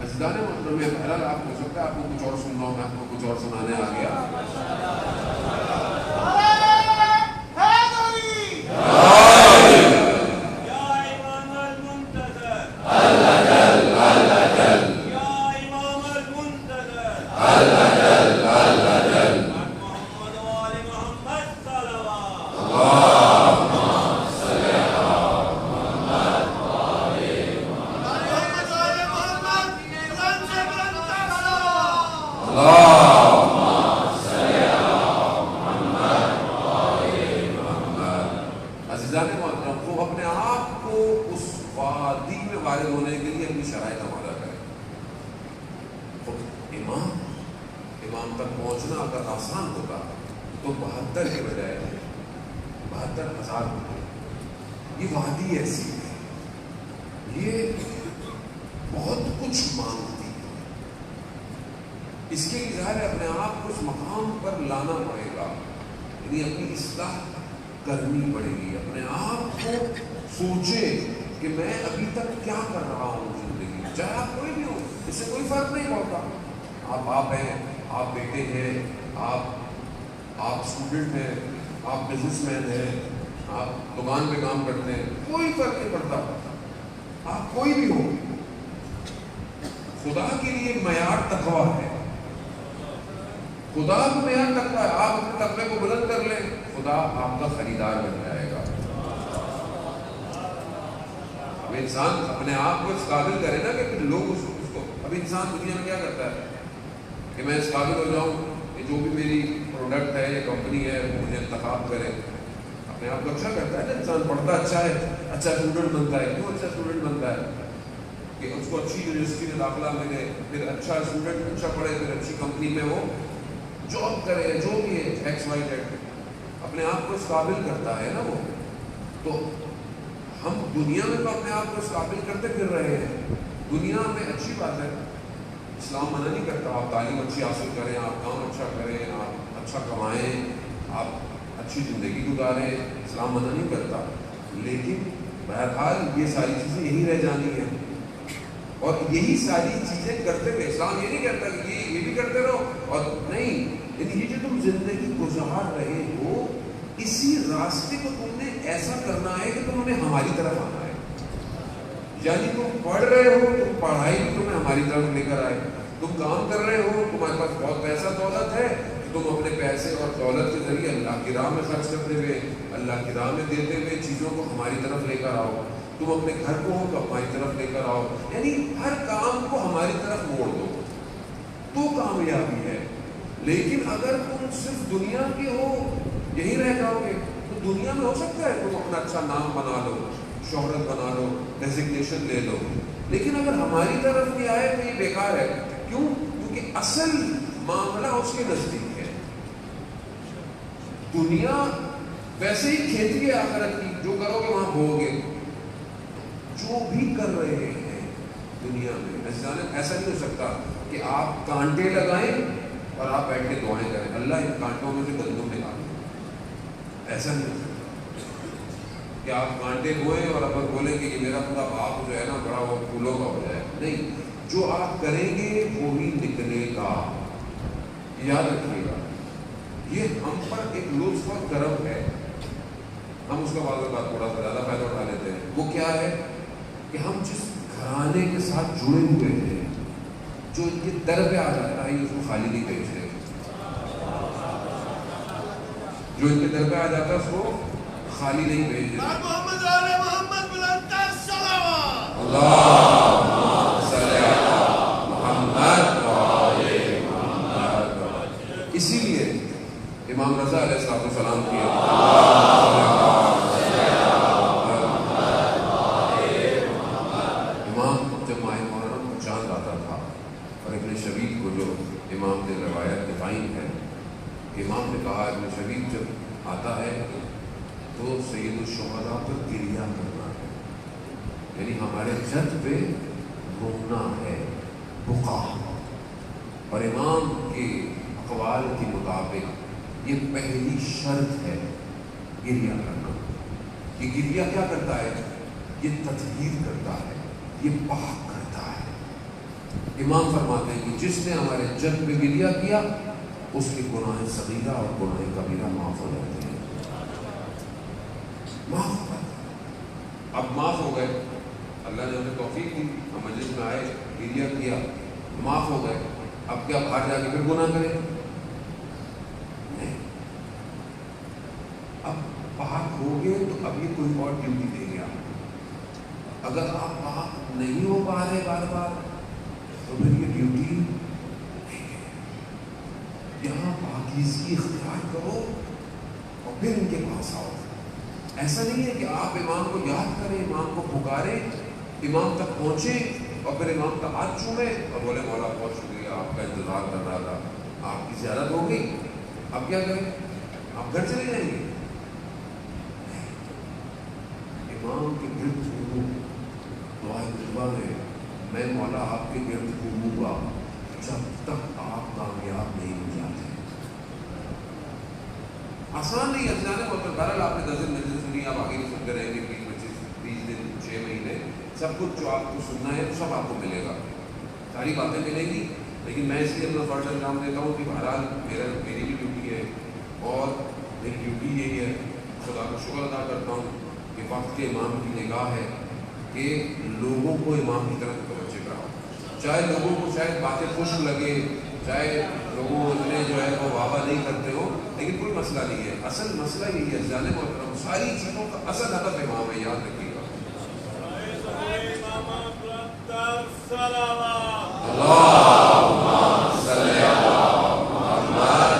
[SPEAKER 1] عزیزان محترم, بہرحال آپ ہو سکتا ہے آپ کو کچھ اور سننا ہو, میں آپ کو کچھ اور سنانے آ گیا. امام تک پہنچنا اگر آسان ہوتا تو 72 کے بجائے 72,000 ہوتے. یہ وادی ایسی ہے, یہ بہت کچھ مانگتی ہے. اس کے لیے ظاہر ہے اپنے آپ کو اس مقام پر لانا پڑے گا, یعنی اپنی اصلاح کرنی پڑے گی. اپنے آپ کو سوچے کہ میں ابھی تک کیا کر رہا ہوں زندگی, چاہے آپ کوئی بھی ہو, اس سے کوئی فرق نہیں پڑتا. آپ باپ ہیں, آپ بیٹے ہیں, آپ اسٹوڈنٹ ہیں, آپ بزنس مین ہیں, آپ دکان پہ کام کرتے ہیں, کوئی فرق نہیں پڑتا. آپ کوئی بھی ہو, خدا کے لیے معیار تقویٰ ہے. خدا کو معیار تقویٰ ہے. آپ اپنے تقوی کو بلند کر لیں, خدا آپ کا خریدار بن جائے گا. اب انسان اپنے آپ کو اس قابل کرے نا کہ لوگ اس کو, اب انسان دنیا میں کیا کرتا ہے کہ میں اس قابل ہو جاؤں کہ جو بھی میری پروڈکٹ ہے یا کمپنی ہے وہ مجھے انتخاب کرے. اپنے آپ کو اچھا کرتا ہے نا انسان, پڑھتا اچھا ہے, اچھا اسٹوڈنٹ بنتا ہے. کیوں اچھا اسٹوڈنٹ بنتا ہے؟ کہ اس کو اچھی یونیورسٹی میں داخلہ ملے, پھر اچھا اسٹوڈنٹ اچھا پڑھے, پھر اچھی کمپنی میں وہ جاب کرے, جو بھی ہے ایکس وائی زیڈ, اپنے آپ کو اس قابل کرتا ہے نا وہ. تو ہم دنیا میں تو اپنے آپ کو اس قابل کرتے پھر رہے ہیں. دنیا میں اچھی بات ہے, اسلام منع نہیں کرتا, آپ تعلیم اچھی حاصل کریں, آپ کام اچھا کریں, آپ اچھا کمائیں, آپ اچھی زندگی گزاریں, اسلام منع نہیں کرتا. لیکن بہرحال یہ ساری چیزیں یہی رہ جانی ہیں, اور یہی ساری چیزیں کرتے ہوئے اسلام یہ نہیں کہتا کہ یہ بھی کرتے رہو اور نہیں. یعنی یہ جو تم زندگی گزار رہے ہو, اسی راستے کو تم نے ایسا کرنا ہے کہ تم نے ہماری طرف آنا ہے. یعنی تم پڑھ رہے ہو, تم پڑھائی بھی تمہیں ہماری طرف لے کر آئے. تم کام کر رہے ہو, تمہارے پاس بہت پیسہ دولت ہے, تم اپنے پیسے اور دولت کے ذریعے اللہ کی راہ میں خرچ کرتے ہوئے, اللہ کی راہ میں دیتے ہوئے چیزوں کو ہماری طرف لے کر آؤ. تم اپنے گھر کو ہو تو ہماری طرف لے کر آؤ. یعنی ہر کام کو ہماری طرف موڑ دو تو کامیابی ہے. لیکن اگر تم صرف دنیا کے ہو, یہی رہ جاؤ گے, تو دنیا میں ہو سکتا ہے تم اپنا اچھا نام بنا لو, شہرت بنا لو, ڈیزگنیشن لے لو, لیکن اگر ہماری طرف نہیں آئے تو یہ بیکار ہے. کیوں؟ کیونکہ اصل معاملہ اس کے نزدیک ہے. دنیا ویسے ہی کھیتی ہے آخرت کی, جو کرو گے وہاں بو گے. جو بھی کر رہے ہیں دنیا میں, ایسا نہیں ہو سکتا کہ آپ کانٹے لگائیں اور آپ بیٹھ کے دعائیں کریں اللہ ان کانٹوں میں سے گندم نکالیں. ایسا نہیں ہو سکتا کہ آپ کانٹے بوئیں اور اب بولیں کہ یہ میرا پورا باپ جو ہے نا بڑا وہ پھولوں کا ہو جائے. نہیں, جو آپ کریں گے وہی نکلے گا. یاد رکھیے گا, یہ ہم پر ایک لطف اور کرم ہے, ہم اس کا بعض اوقات تھوڑا سا زیادہ فائدہ اٹھا لیتے ہیں. وہ کیا ہے کہ ہم جس گھرانے کے ساتھ جڑے ہوئے ہیں, جو ان کے در پہ آ جاتا ہے, اس کو خالی نہیں بھیجتے. جو ان کے در پہ آ جاتا ہے اس کو خالی نہیں بھیجتے. اسی لیے امام رضا علیہ السلام کی چاند آتا تھا, اور ابن شبیب کو جو امام نے روایت قائم ہے, امام نے کہا ابن شبیب جب آتا ہے تو سید الشہداء پر گریہ کرنا ہے, یعنی ہمارے جد پہ رونا ہے, بقا. اور امام کے اقوال کے مطابق یہ پہلی شرط ہے گریہ کرنا. یہ گریہ کیا کرتا ہے؟ یہ تطہیر کرتا ہے, یہ پاک کرتا ہے. امام فرماتے ہیں کہ جس نے ہمارے جد پہ گریہ کیا اس کے گناہ صغیرہ اور گناہ کبیرہ معاف ہو جاتے ہیں. معاف ہو جاتے ہیں. اب معاف ہو گئے, اللہ نے ہمیں توفیق دی, ہم مجلس میں آئے, گریہ کیا, معاف ہو گئے. اب کیا باہر جا کے پھر گناہ کریں؟ نہیں. اب پاک ہو گئے تو اب یہ کوئی اور ڈیوٹی دے گیا. اگر آپ پاک نہیں ہو پا رہے بار بار تو پھر یہ ڈیوٹی نہیں ہے. یہاں پاکیزگی اختیار کرو اور پھر ان کے پاس آؤ. ایسا نہیں ہے کہ آپ امام کو یاد کریں, امام کو پکاریں, امام تک پہنچیں اور پھر امام کا ہاتھ چھوڑیں اور بولے مولا بہت شکریہ, آپ کا انتظار کر رہا تھا, آپ کی زیارت ہو گئی, اب کیا کریں؟ آپ گھر چلے جائیں گے. امام کے گرد گھوموں, دعا تجربہ میں مولا آپ کے گرد گھوموں گا جب تک آپ کامیاب نہیں ہو جاتے. آسان نہیں ہے جانے کو. بہرحال آپ نے 10 دن مجلس سنی, آپ آگے بھی سنتے رہیں گے, 20 دن 6 مہینے, سب کچھ جو آپ کو سننا ہے سب آپ کو ملے گا, ساری باتیں ملیں گی. لیکن میں اس لیے اپنا فرض انجام دیتا ہوں کہ بہرحال میری بھی ڈیوٹی ہے, اور میری ڈیوٹی یہی ہے, خدا کا شکر ادا کرتا ہوں کہ وقت کے امام کی نگاہ ہے کہ لوگوں کو امام کی طرف توجہ کراؤ. چاہے لوگوں کو شاید باتیں خوش لگے, چاہے لوگوں اتنے جو ہے وہ واہ نہیں کرتے ہو, لیکن کوئی مسئلہ نہیں ہے. اصل مسئلہ یہی ہے جانے محترم, ساری چیزوں کا اصل ہدف امام ہے, یاد رکھیے گا. اللہم صلی علی محمد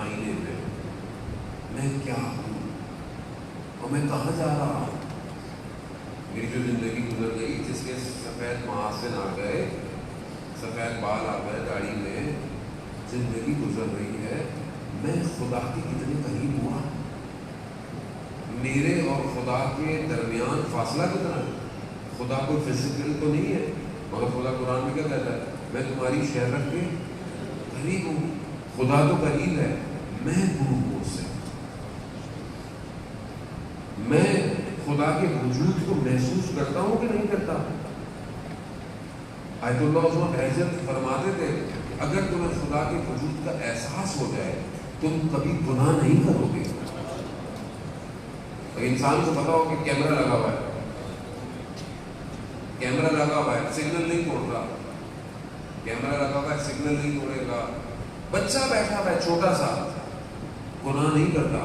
[SPEAKER 1] آئینے میں کیا ہوں اور میں کہاں جا رہا ہوں. میری جو زندگی گزر گئی جس کے سفید محاسن آ گئے, سفید بال آ گئے داڑھی میں, زندگی گزر رہی ہے, میں خدا کے کتنے قریب ہوا. میرے اور خدا کے درمیان فاصلہ کتنا ہے. خدا کوئی فزیکل تو نہیں ہے, مگر خدا قرآن میں کیا کہتا ہے, میں تمہاری شہرت کے قریب ہوں. خدا تو قریب ہے, میں دور ہوں اس سے. میں خدا کے وجود کو محسوس کرتا ہوں کہ نہیں کرتا. آیت اللہ عثمان بہجت فرماتے تھے کہ اگر تمہیں خدا کے وجود کا احساس ہو جائے تم کبھی گناہ نہیں کرو گے. انسان کو پتا ہو کہ کیمرہ لگا ہوا ہے, کیمرہ لگا ہوا ہے, سگنل نہیں توڑ رہا. کیمرہ لگا ہوا ہے, سگنل نہیں توڑے گا. بچہ بیٹھا ہوا ہے چھوٹا سا, گناہ نہیں کرتا.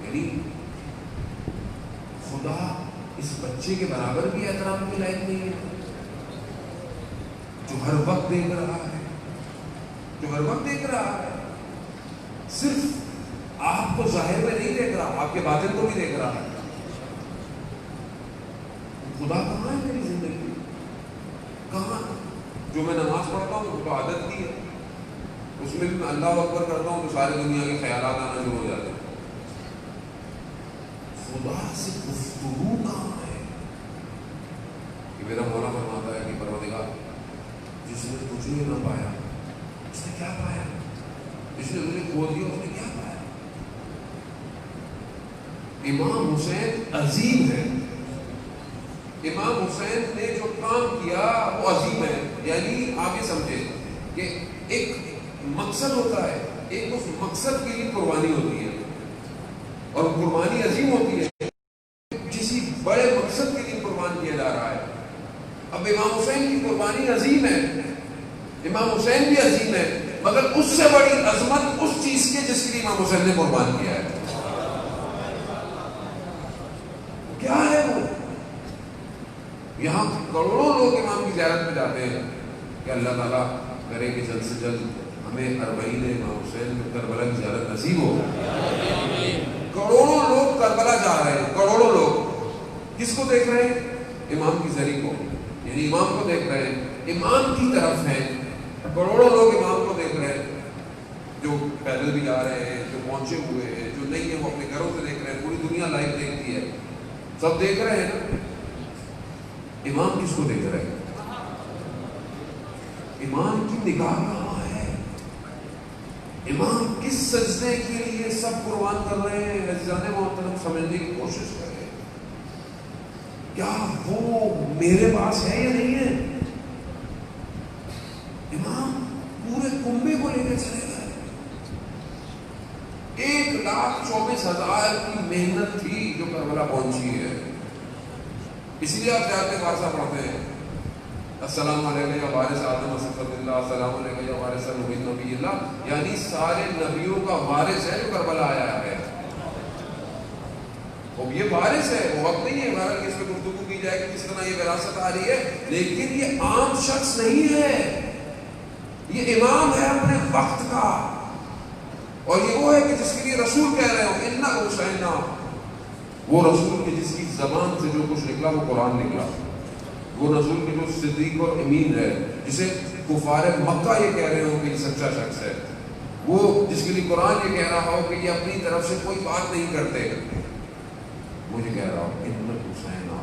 [SPEAKER 1] یعنی خدا اس بچے کے برابر بھی احترام کے لائق نہیں ہے, جو ہر وقت دیکھ رہا ہے, جو ہر وقت دیکھ رہا ہے. صرف آپ کو ظاہر میں نہیں دیکھ رہا, آپ کے باطن کو بھی دیکھ رہا ہے. خدا کہاں ہے میری زندگی میں, کہاں؟ جو میں نماز پڑھتا ہوں وہ تو عادت کی ہے, اس میں بھی میں اللہ اکبر کرتا ہوں تو ساری دنیا کے خیالات آنا شروع ہو جاتے ہیں. خدا سے گفتگو کہاں ہے؟ کہ میرا مولا فرماتا ہے کہ پروردگار جس نے تجھے نہ پایا اس نے کیا پایا, جس نے مجھے کھو دیا اس نے کیا پایا. امام حسین عظیم ہے, امام حسین نے جو کام کیا وہ عظیم ہے. یعنی آپ یہ سمجھے کہ ایک مقصد ہوتا ہے, ایک اس مقصد کے لیے قربانی ہوتی ہے اور قربانی عظیم ہوتی ہے, کسی بڑے مقصد کے لیے قربان کیا جا رہا ہے. اب امام حسین کی قربانی عظیم ہے, امام حسین بھی عظیم ہے, مگر اس سے بڑی عظمت اس چیز کی جس کے لیے امام حسین نے قربان کیا ہے. کیا ہے وہ؟ یہاں کروڑوں لوگ امام کی زیارت پہ جاتے ہیں کہ اللہ تعالیٰ کرے کہ جلد سے جلد ہمیں 40 امام حسین میں کربلا کی زیارت نصیب ہو. کروڑوں لوگ کربلا جا رہے ہیں, کروڑوں لوگ کس کو دیکھ رہے ہیں؟ امام کی زری کو, یعنی امام کو دیکھ رہے ہیں, امام کی طرف ہیں. کروڑوں لوگ امام کو دیکھ رہے ہیں, جو پیدل بھی جا رہے ہیں, جو پہنچے ہوئے ہیں, جو نہیں ہے وہ اپنے گھروں سے دیکھ رہے ہیں. پوری دنیا لائیو دیکھتی ہے, سب دیکھ رہے ہیں نا. امام کس کو دیکھ رہے ہیں؟ امام کی نگاہ کہاں ہے؟ امام کس سجدے کے لیے سب قربان کر رہے ہیں؟ عزیزان محترم سمجھنے کی کوشش کریں. کیا وہ میرے پاس ہے یا نہیں ہے؟ امام پورے کنبے کو لے کے چلے گئے. 1,24,000 کی محنت تھی جو کربلا پہنچی ہے. اس لیے آپ جاتے فارسہ پڑھتے ہیں, السلام علیکم یا وارث آدم صفت اللہ, السلام علیکم یا وارث نبی اللہ, یعنی سارے نبیوں کا وارث ہے جو کربلا آیا ہے. اب یہ وارث ہے, وہ وقت نہیں ہے بہرحال کہ اس پہ گفتگو کی جائے کہ کس طرح یہ وراثت آ رہی ہے, لیکن یہ عام شخص نہیں ہے, یہ امام ہے اپنے وقت کا. اور یہ وہ ہے کہ جس کے لیے رسول کہہ رہے ہو اِنَّا حُسَيْنَا, وہ رسول کے جس کی زبان سے جو کچھ نکلا وہ قرآن نکلا, وہ رسول کے جو صدیق اور امین ہے, جسے کفار مکہ یہ کہہ رہے ہو کہ یہ سچا شخص ہے, وہ جس کے لیے قرآن یہ کہہ رہا ہو کہ یہ اپنی طرف سے کوئی بات نہیں کرتے. مجھے کہہ رہا ہوں اِنَّا حُسَيْنَا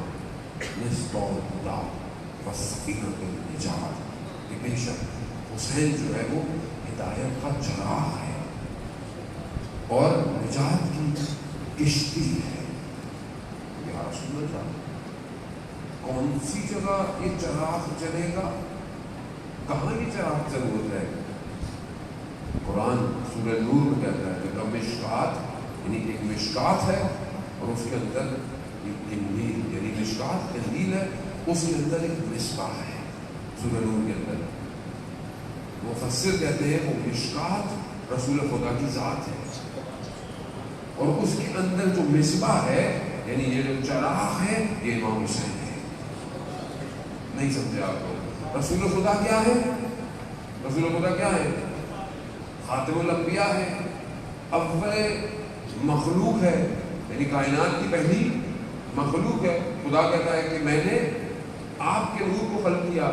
[SPEAKER 1] مِصْبَاحُ الْهُدَىٰ وَسَفِينَةُ النَّجَاةِ, کہ بے شک حسین جو ہے وہ ہدایت کا چراغ ہے اور نجات کی کشتی ہے. یا رسول اللہ, کون سی جگہ یہ چراغ چلے گا؟ کہاں یہ چراغ ضرورت ہے؟ قرآن سورہ نور میں کہتا ہے کہ مشکات, یعنی ایک مشکات ہے اور اس کے اندر ایک قندیل, یعنی مشکات قندیل ہے, اس کے اندر ایک مصباح ہے. سورہ نور کے اندر مفسر کہتے ہیں وہ مشکات رسول خدا کی ذات ہے, اور اس کے اندر جو مصباح ہے یعنی یہ جو چراغ ہے یہ امام حسین ہے. نہیں سمجھے آپ کو؟ رسول خدا کیا ہے؟ رسول خدا کیا ہے؟ خاتم الانبیاء ہے، اول مخلوق ہے، یعنی کائنات کی پہلی مخلوق ہے. خدا کہتا ہے کہ میں نے آپ کے نور کو خلق کیا،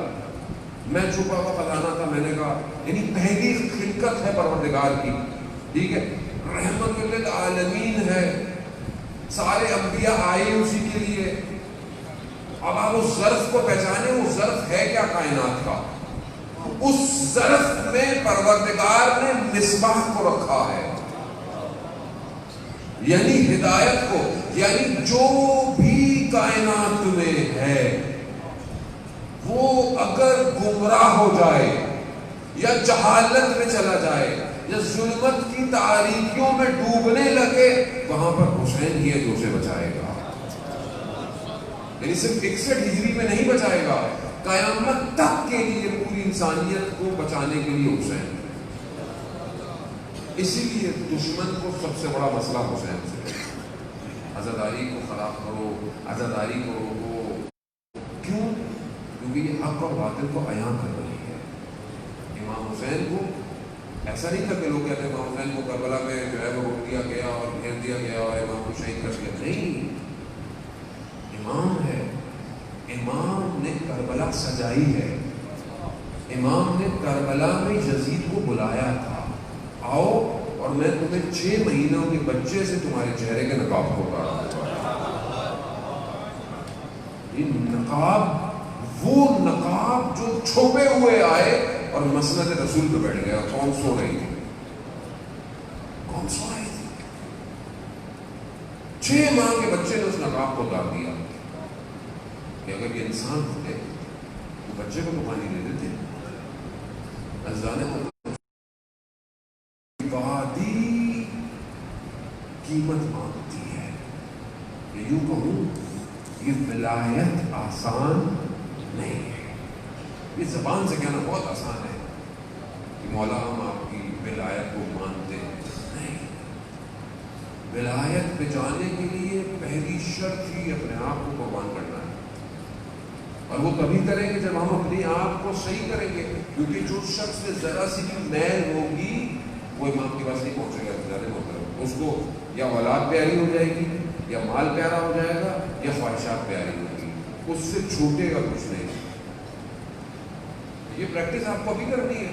[SPEAKER 1] میں چھپا ہوا خزانہ تھا، میں نے کہا، یعنی پہلی خلقت ہے پروردگار کی. ٹھیک ہے، رحمت للعالمین ہے، سارے انبیاء آئے اسی کے لیے. اب آپ اس ظرف کو پہچانے، وہ ظرف ہے کیا کائنات کا. اس ظرف میں پروردگار نے مصباح کو رکھا ہے، یعنی ہدایت کو، یعنی جو بھی کائنات میں ہے وہ اگر گمراہ ہو جائے یا جہالت میں چلا جائے یا ظلمت کی تاریکیوں میں ڈوبنے لگے، وہاں پر حسین ہی ہے جو اسے بچائے گا. یعنی صرف 61 ہجری میں نہیں بچائے گا، قیامت تک کے لیے پوری انسانیت کو بچانے کے لیے حسین. اسی لیے دشمن کو سب سے بڑا مسئلہ حسین سے، عزاداری کو خراب کرو، عزاداری کو روکو. کیوں؟ کیونکہ یہ حق اور باطل کو عیاں کر رہی ہے. امام حسین کو ایسا نہیں تھا کہ لوگ کہتے ہیں امام حسین کو کربلا میں جو ہے وہ روک دیا گیا اور گھیر دیا گیا اور امام کو شہید کر دیا. نہیں، امام ہے، امام نے کربلا سجائی ہے. امام نے کربلا میں یزید کو بلایا تھا، آؤ اور میں تمہیں 6 مہینوں کے بچے سے تمہارے چہرے کے نقاب کو اتارا. یہ نقاب، وہ نقاب جو چھپے ہوئے آئے اور مسند رسول پہ بیٹھ گیا. کون سو رہی تھی؟ کون سو رہی تھی؟ 6 ماہ کے بچے نے اس نقاب کو اتار دیا. کہ اگر یہ انسان ہوتے تو بچے کو تو پانی دے دیتے. ازانے کو وادی قیمت مانگتی ہے. یہ یوں کہوں، یہ ولایت آسان نہیں ہے. یہ زبان سے کہنا بہت آسان ہے کہ مولا ہم آپ کی ولایت کو مانتے ہیں. نہیں، ولایت پہ جانے کے لیے پہلی شرط ہی اپنے آپ کو قربان کرنا ہے. اور وہ تبھی کریں گے جب ہم اپنے آپ کو صحیح کریں گے. کیونکہ جو شخص میں ذرا سی بھی میل ہوگی وہ امام کے پاس نہیں پہنچے گا. زیادہ محترم، اس کو یا اولاد پیاری ہو جائے گی، یا مال پیارا ہو جائے گا، یا خواہشات پیاری ہوگی. اس سے چھوٹے گا کچھ نہیں. یہ پریکٹس آپ کو ابھی کرنی ہے.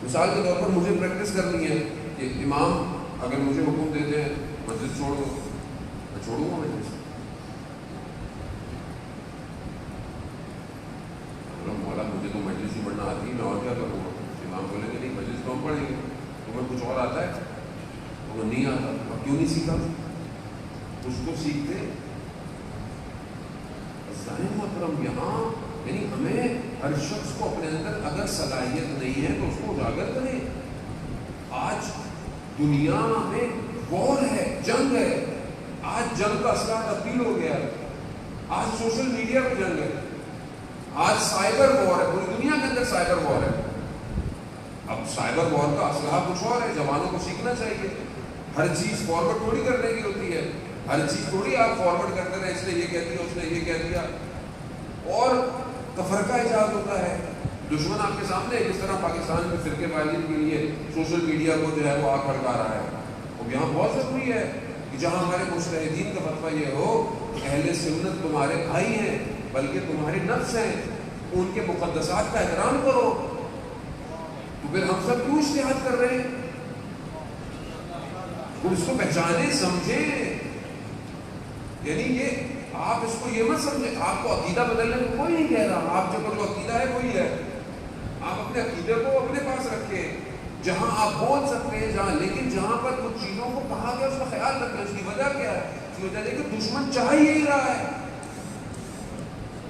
[SPEAKER 1] مثال کے طور پر مجھے پریکٹس کرنی ہے کہ امام اگر مجھے حکم دیتے ہیں مسجد چھوڑ دو، میں چھوڑوں گا مجلس. مولا مجھے تو مجلس ہی پڑھنا آتی ہے، میں اور کیا کروں گا. امام بولے کہ نہیں مجلس تو ہم پڑھیں گے، تمہیں کچھ اور آتا ہے؟ تمہیں نہیں آتا. اور کیوں نہیں سیکھا؟ اس کو سیکھتے. محترم یہاں یعنی ہمیں ہر شخص کو اپنے اندر اگر صلاحیت نہیں ہے تو اس کو اجاگر کریں. آج دنیا میں وار ہے، جنگ ہے. آج جنگ کا اسلحہ تبدیل ہو گیا ہے. آج سوشل میڈیا پہ جنگ ہے. آج سائبر وار ہے. پوری دنیا کے اندر سائبر وار ہے. اب سائبر وار کا اسلحہ کچھ اور ہے. جوانوں کو سیکھنا چاہیے. ہر چیز فارورڈ تھوڑی کرنے کی ہوتی ہے. ہر چیز تھوڑی آپ فارورڈ کرتے رہے، اس نے یہ کہہ دیا، اس نے یہ کہہ دیا، اور تفرقہ ایجاد ہوتا ہے. دشمن آپ کے سامنے ہے. جس طرح پاکستان میں فرقے واریت کے لیے سوشل میڈیا کو جو ہے وہ آگ بھڑکا رہا ہے. اب یہاں بہت ضروری ہے کہ جہاں ہمارے مجتہدین کا فتویٰ یہ ہو کہ اہل سنت تمہارے بھائی ہیں بلکہ تمہارے نفس ہیں، ان کے مقدسات کا احترام کرو. تو پھر ہم سب کیوں اجتہاد کر رہے ہیں؟ تو اس کو پہچانے، سمجھیں. یعنی یہ آپ اس کو یہ مت سمجھیں آپ کو عقیدہ بدلنے کو کوئی نہیں کہہ رہا. آپ جو عقیدہ ہے وہی ہے. آپ اپنے عقیدے کو اپنے پاس رکھیں جہاں آپ بول سکتے ہیں جہاں، لیکن جہاں پر کچھ چیزوں کو کہا گیا اس کا خیال رکھیں. اس کی وجہ کیا ہے؟ اس کی وجہ ہے کہ دشمن چاہ ہی رہا ہے.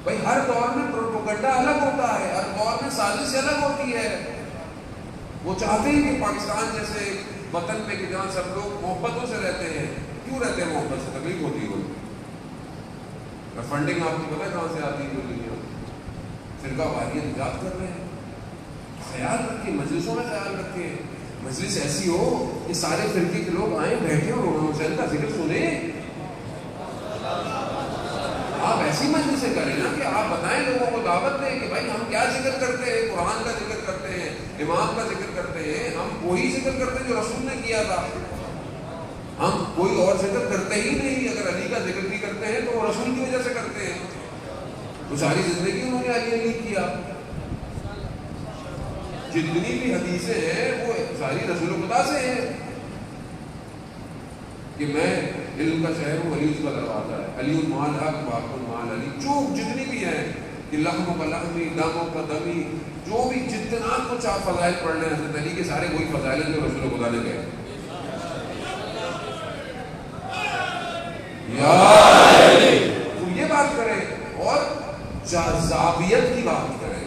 [SPEAKER 1] بھائی ہر دور میں پروپیگنڈا الگ ہوتا ہے، ہر دور میں سازش الگ ہوتی ہے. وہ چاہتے ہیں کہ پاکستان جیسے وطن میں کہ جہاں سب لوگ محبتوں سے رہتے ہیں. کیوں رہتے ہیں محبت سے؟ تکلیف ہوتی ہے. فنڈنگ آپ کو پتا کہاں سے آتی ہے؟ دنیا فرقہ واریت ایجاد کر رہے ہیں. خیال رکھیں، مجلسوں میں خیال رکھیں. مجلس ایسی ہو کہ سارے فرقے کے لوگ آئیں، بیٹھیں اور امام حسین کا ذکر سنیں. آپ ایسی مجلسیں کریں نا کہ آپ بتائیں لوگوں کو، دعوت دیں کہ بھائی ہم کیا ذکر کرتے ہیں. قرآن کا ذکر کرتے ہیں، امام کا ذکر کرتے ہیں. ہم وہی ذکر کرتے ہیں جو رسول نے کیا تھا. ہم کوئی اور ذکر کرتے ہی نہیں. اگر علی کا ذکر بھی کرتے ہیں تو وہ رسول کی وجہ سے کرتے ہیں. تو ساری زندگی انہوں نے علی کیا. جتنی بھی حدیثیں ہیں وہ ساری رسول خدا سے ہیں کہ میں علم کا شہر ہوں, علی اس کا دروازہ ہے, علی المال حق باق المال علی, جو جتنی بھی ہیں کہ لحموں کا لحمی, داموں کا دمی, جو بھی جتنا کچھ آپ فضائل پڑھ لیں حضرت علی کے سارے وہی فضائل ہیں جو رسول خدا نے کہے. تو یہ بات کریں اور جاذابیت کی بات کریں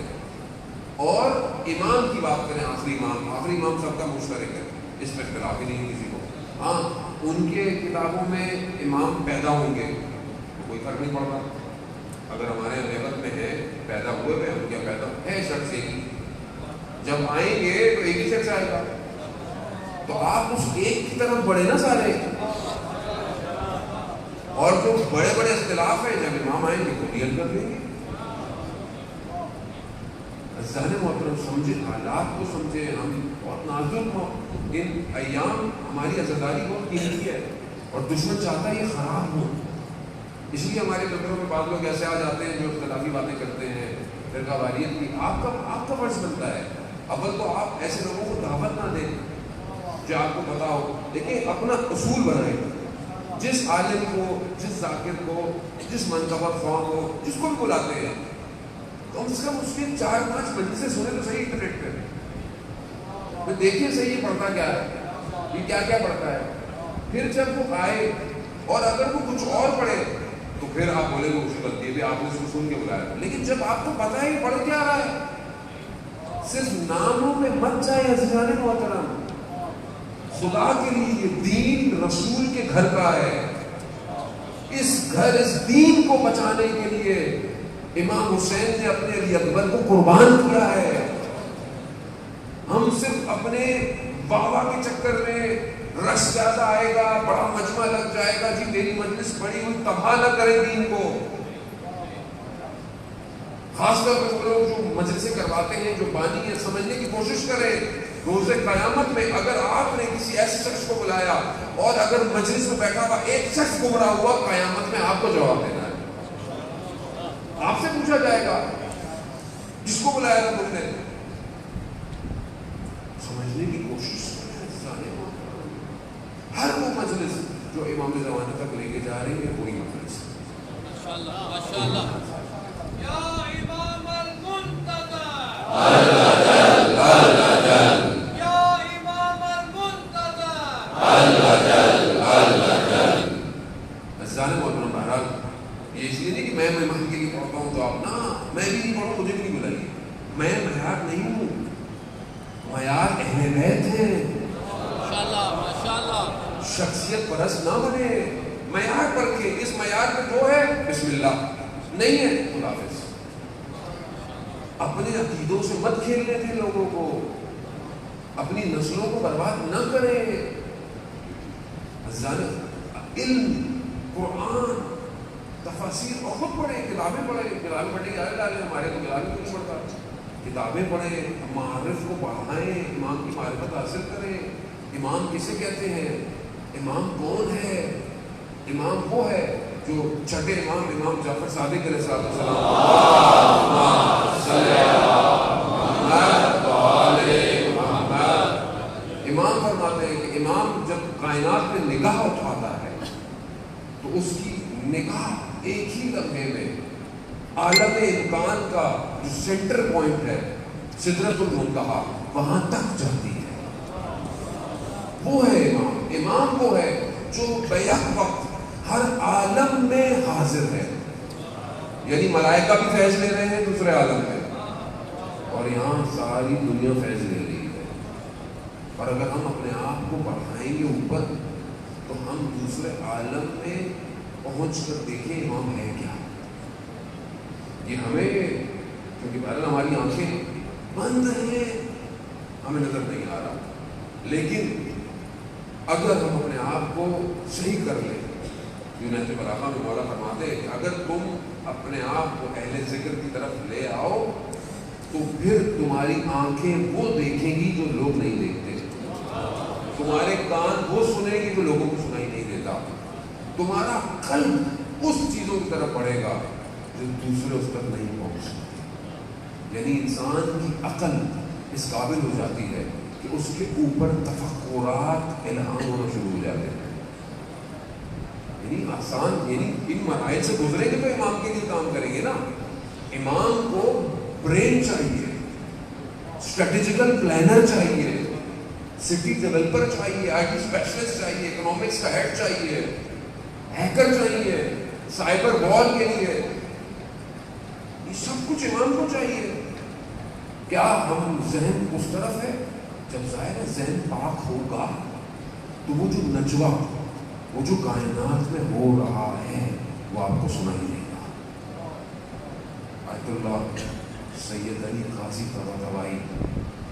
[SPEAKER 1] اور امام کی بات کریں. آخری امام سب کا مشترک ہے, اس پہ اختلاف ہی نہیں کسی کو. ہاں ان کے کتابوں میں امام پیدا ہوں گے تو کوئی فرق نہیں پڑتا. اگر ہمارے غیبت میں ہے پیدا ہوئے ہوئے ہم کیا پیدا ہے شخص ایک ہی, جب آئیں گے تو ایک ہی شخص آئے گا. تو آپ اس ایک کی طرف بڑھے نا سارے, اور جو بڑے بڑے اختلاف ہیں جب امام آئیں گے تو کلیئر کر دیں گے. عزیزان محترم سمجھے, حالات کو سمجھے. ہم بہت نازک ہوں, ان ایام ہماری عزاداری بہت قیمتی ہے اور دشمن چاہتا ہے یہ خراب ہو. اس لیے ہمارے ممبروں میں بعض لوگ ایسے آ جاتے ہیں جو اختلافی باتیں کرتے ہیں, فرقہ واریت کی. آپ کا فرض بنتا ہے اول تو آپ ایسے لوگوں کو دعوت نہ دیں جو آپ کو پتا ہو, لیکن اپنا اصول بنائیں. جس عالم کو, جس ذاکر کو, جس منتخب خواہ کو, جس کو بھی بلاتے ہیں تو اس کا اس کے 4-5 مجلسیں سنیں تو صحیح انٹرنیٹ پہ دیکھیے صحیح یہ پڑھتا کیا ہے, یہ کیا کیا پڑھتا ہے. پھر جب وہ آئے اور اگر وہ کچھ اور پڑھے تو پھر آپ بولے گے اس کی غلطی ہے بھی آپ نے اس کو سن کے بلایا. لیکن جب آپ کو پتا ہے پڑھ کیا رہا ہے, صرف ناموں میں مت جائے عزیزان محترم. خدا کے لیے یہ دین رسول کے گھر کا ہے. اس دین کو بچانے کے لیے امام حسین نے اپنے علی اکبر کو قربان کیا ہے. ہم صرف اپنے بابا کے چکر میں رش زیادہ آئے گا, بڑا مجمع لگ جائے گا, جی میری مجلس بڑی ہوئی, تباہ نہ کرے دین کو. خاص طور پر وہ لوگ جو مجلسیں کرواتے ہیں, جو بانی ہے, سمجھنے کی کوشش کریں. روز قیامت میں اگر آپ نے کسی ایسے شخص کو بلایا اور اگر مجلس میں بیٹھا ہوا ایک شخص گمراہ ہوا, قیامت میں آپ کو جواب دینا ہے. آپ سے پوچھا جائے گا جس کو بلایا تھا تم نے. سمجھنے کی کوشش کریں. ہر وہ مجلس جو امام زمانے تک لے کے جا رہی ہے وہی مجلس. ماشاءاللہ یا امام المنتظر یا امام المنتظر. عزیزان محترم, بہرحال یہ اس لیے نہیں کہ میں مہمان کے لیے پڑھتا ہوں تو آپ نہ, میں بھی نہیں پڑھتا, مجھے بھی نہیں بلائیے. میں معیار نہیں ہوں, معیار اہل بیت ہے. شخصیت پرست نہ بنے, معیار پر کے. اس معیار پہ جو ہے بسم اللہ, نہیں ہے خدا حافظ. اپنے عقیدوں سے مت کھیلنے دیں لوگوں کو, اپنی نسلوں کو برباد نہ کریں. علم, قرآن, تفاسیر اور خود پڑھیں, کتابیں پڑھیں. کتابیں پڑھنے کی عادت ڈالیں. ہمارے تو کتابیں کو نہیں پڑھتا. کتابیں پڑھیں, معارف کو بڑھائیں, امام کی معرفت حاصل کریں. امام کسے کہتے ہیں, امام کون ہے؟ امام وہ ہے جو چھٹے امام جعفر صادق علیہ السلام امام فرماتے ہیں کہ امام جب کائنات میں نگاہ اٹھاتا ہے تو اس کی نگاہ ایک ہی لمحے میں عالم امکان کا جو سینٹر پوائنٹ ہے سدرۃ المنتہا وہاں تک جاتی ہے. وہ ہے امام. امام وہ ہے جو بیک وقت ہر عالم میں حاضر ہے. یعنی ملائکہ بھی فیض لے رہے ہیں دوسرے عالم میں, اور یہاں ساری دنیا فیض لے رہی ہے. اور اگر ہم اپنے آپ کو بڑھائیں گے اوپر تو ہم دوسرے عالم میں پہنچ کر دیکھیں امام ہے کیا. یہ ہمیں, کیونکہ بہرحال ہماری آنکھیں بند ہیں, ہمیں نظر نہیں آ رہا, لیکن اگر ہم اپنے آپ کو صحیح کر لیں, یونت براقہ میں مولا فرماتے ہیں کہ اگر تم اپنے آپ کو اہل ذکر کی طرف لے آؤ تو پھر تمہاری آنکھیں وہ دیکھیں گی جو لوگ نہیں دیکھتے. کان وہ سنے گی جو لوگوں کو سنائی نہیں دیتا. تمہارا قلب اس چیزوں کی طرف بڑھے گا جو دوسرے اس تک نہیں پہنچ سکتے. یعنی انسان کی عقل اس قابل ہو جاتی ہے کہ اس کے اوپر تفکرات الہام ہونا شروع ہو جاتے ہیں. یعنی آسان، یعنی ان مراحل سے گزریں گے تو امام کے لیے کام کریں گے نا. امام کو برین چاہیے، اسٹریٹجیکل پلانر چاہیے، سٹی ڈیولپر چاہیے، آئی ٹی اسپیشلسٹ چاہیے، اکنامکس کا ہیڈ چاہیے، ہیکر چاہیے، سائبر وار کے لیے. یہ سب کچھ امام کو چاہیے. کیا ہم ذہن اس طرف ہے؟ جب ظاہر ہے ذہن پاک ہوگا تو وہ جو نجوا، وہ جو کائنات میں ہو رہا ہے وہ آپ کو سنائی دے گا. آیت اللہ سید علی قاضی طباطبائی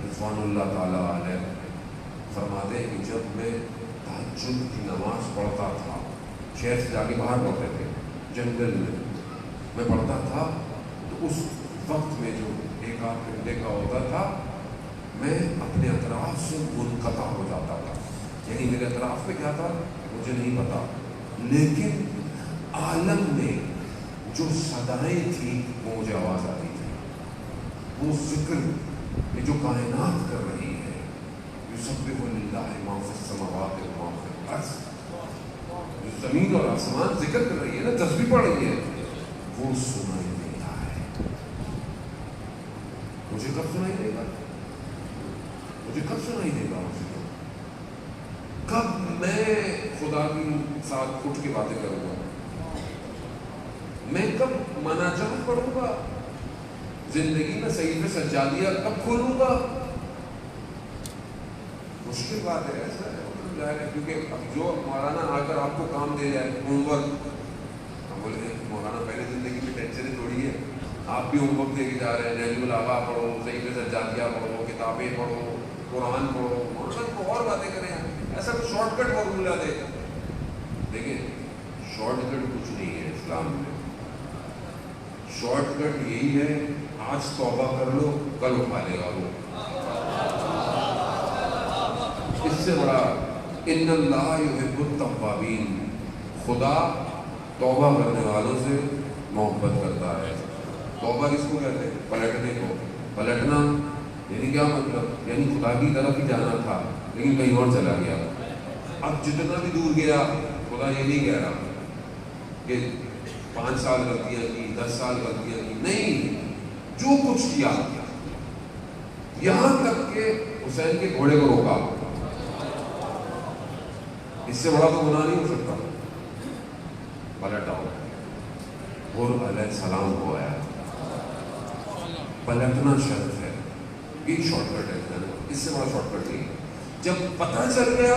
[SPEAKER 1] رضوان اللہ تعالیٰ علیہ فرماتے ہیں کہ جب میں تہجد کی نماز پڑھتا تھا، شہر سے جا کے باہر پڑھتے تھے، جنگل میں پڑھتا تھا، تو اس وقت میں جو ایک آدھ گھنٹے کا ہوتا تھا میں اپنے اطراف سے منقطع ہو جاتا تھا. یعنی میرے اطراف میں کیا تھا مجھے نہیں پتا، لیکن عالم میں جو صدائیں تھیں وہ مجھے آواز آتی تھی. وہ ذکر کہ جو کائنات کر رہی ہے، یسبح للہ ما فی السماوات و ما فی الارض، جو زمین اور آسمان ذکر کر رہی ہے نا، تسبیح پڑھ رہی ہے، وہ سنائی دیتا ہے. مجھے کب سنائی دے گا؟ مجھے کب سنائی دے گا؟ مجھے کب میں خدا کے ساتھ اٹھ کے باتیں کروں گا؟ میں کب مناجات پڑھوں گا؟ زندگی میں صحیفے سجادیہ کب کھولوں گا؟ مشکل بات ہے. ایسا ہے کیونکہ اب جو مولانا آ کر آپ کو کام دے جائے، ہوم ورک، ہم بولے ہیں مولانا پہلے زندگی میں ٹینشن تھوڑی ہے، آپ بھی ہوم ورک دے کے جا رہے ہیں، نہج الآبا پڑھو، صحیفے سجادیہ پڑھو، کتابیں پڑھو، قرآن پڑھو. مولانا کو اور باتیں کریں، ایسا کوئی شارٹ کٹ فارمولا دے. دیکھیں شارٹ کٹ کچھ نہیں ہے اسلام میں. شارٹ کٹ یہی ہے آج توبہ کر لو کل اٹھا لے گا وہ. اس سے بڑا ان اللہ یحب التوابین، خدا توبہ کرنے والوں سے محبت کرتا ہے. توبہ کس کو کہتے ہیں؟ پلٹنے کو. پلٹنا یعنی کیا مطلب؟ یعنی خدا کی طرف ہی جانا تھا لیکن کہیں اور چلا گیا. اب جتنا بھی دور گیا خدا یہ نہیں کہہ رہا کہ 5 سال غلطیاں کی، 10 سال غلطیاں کی، نہیں، جو کچھ کیا یہاں تک کہ حسین کے گھوڑے کو روکا، اس سے بڑا تو گناہ نہیں ہو سکتا. پلٹ آؤ. اور علیہ السلام کو آیا. پلٹنا شرط ہے. یہ شارٹ کٹ ہے، اس سے بڑا شارٹ کٹ نہیں. جب پتہ چل گیا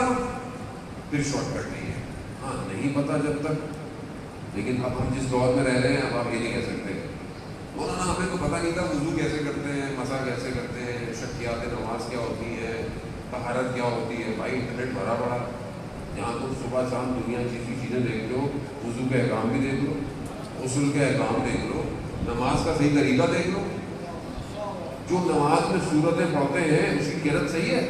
[SPEAKER 1] پھر شارٹ کٹ نہیں ہے. ہاں نہیں پتا جب تک. لیکن اب ہم جس دور میں رہ رہے ہیں اب آپ یہ نہیں کہہ سکتے مولانا ہمیں تو پتہ نہیں تھا وضو کیسے کرتے ہیں، مسا کیسے کرتے ہیں، شکیات نماز کیا ہوتی ہے، طہارت کیا ہوتی ہے. بھائی انٹرنیٹ بھرا پڑا، یہاں تو صبح شام دنیا کی چیزیں دیکھ لو، وضو کے احکام بھی دیکھ لو، غسل کے احکام دیکھ لو، نماز کا صحیح طریقہ دیکھ لو. جو نماز میں سورتیں پڑھتے ہیں اس کی قرأت صحیح ہے،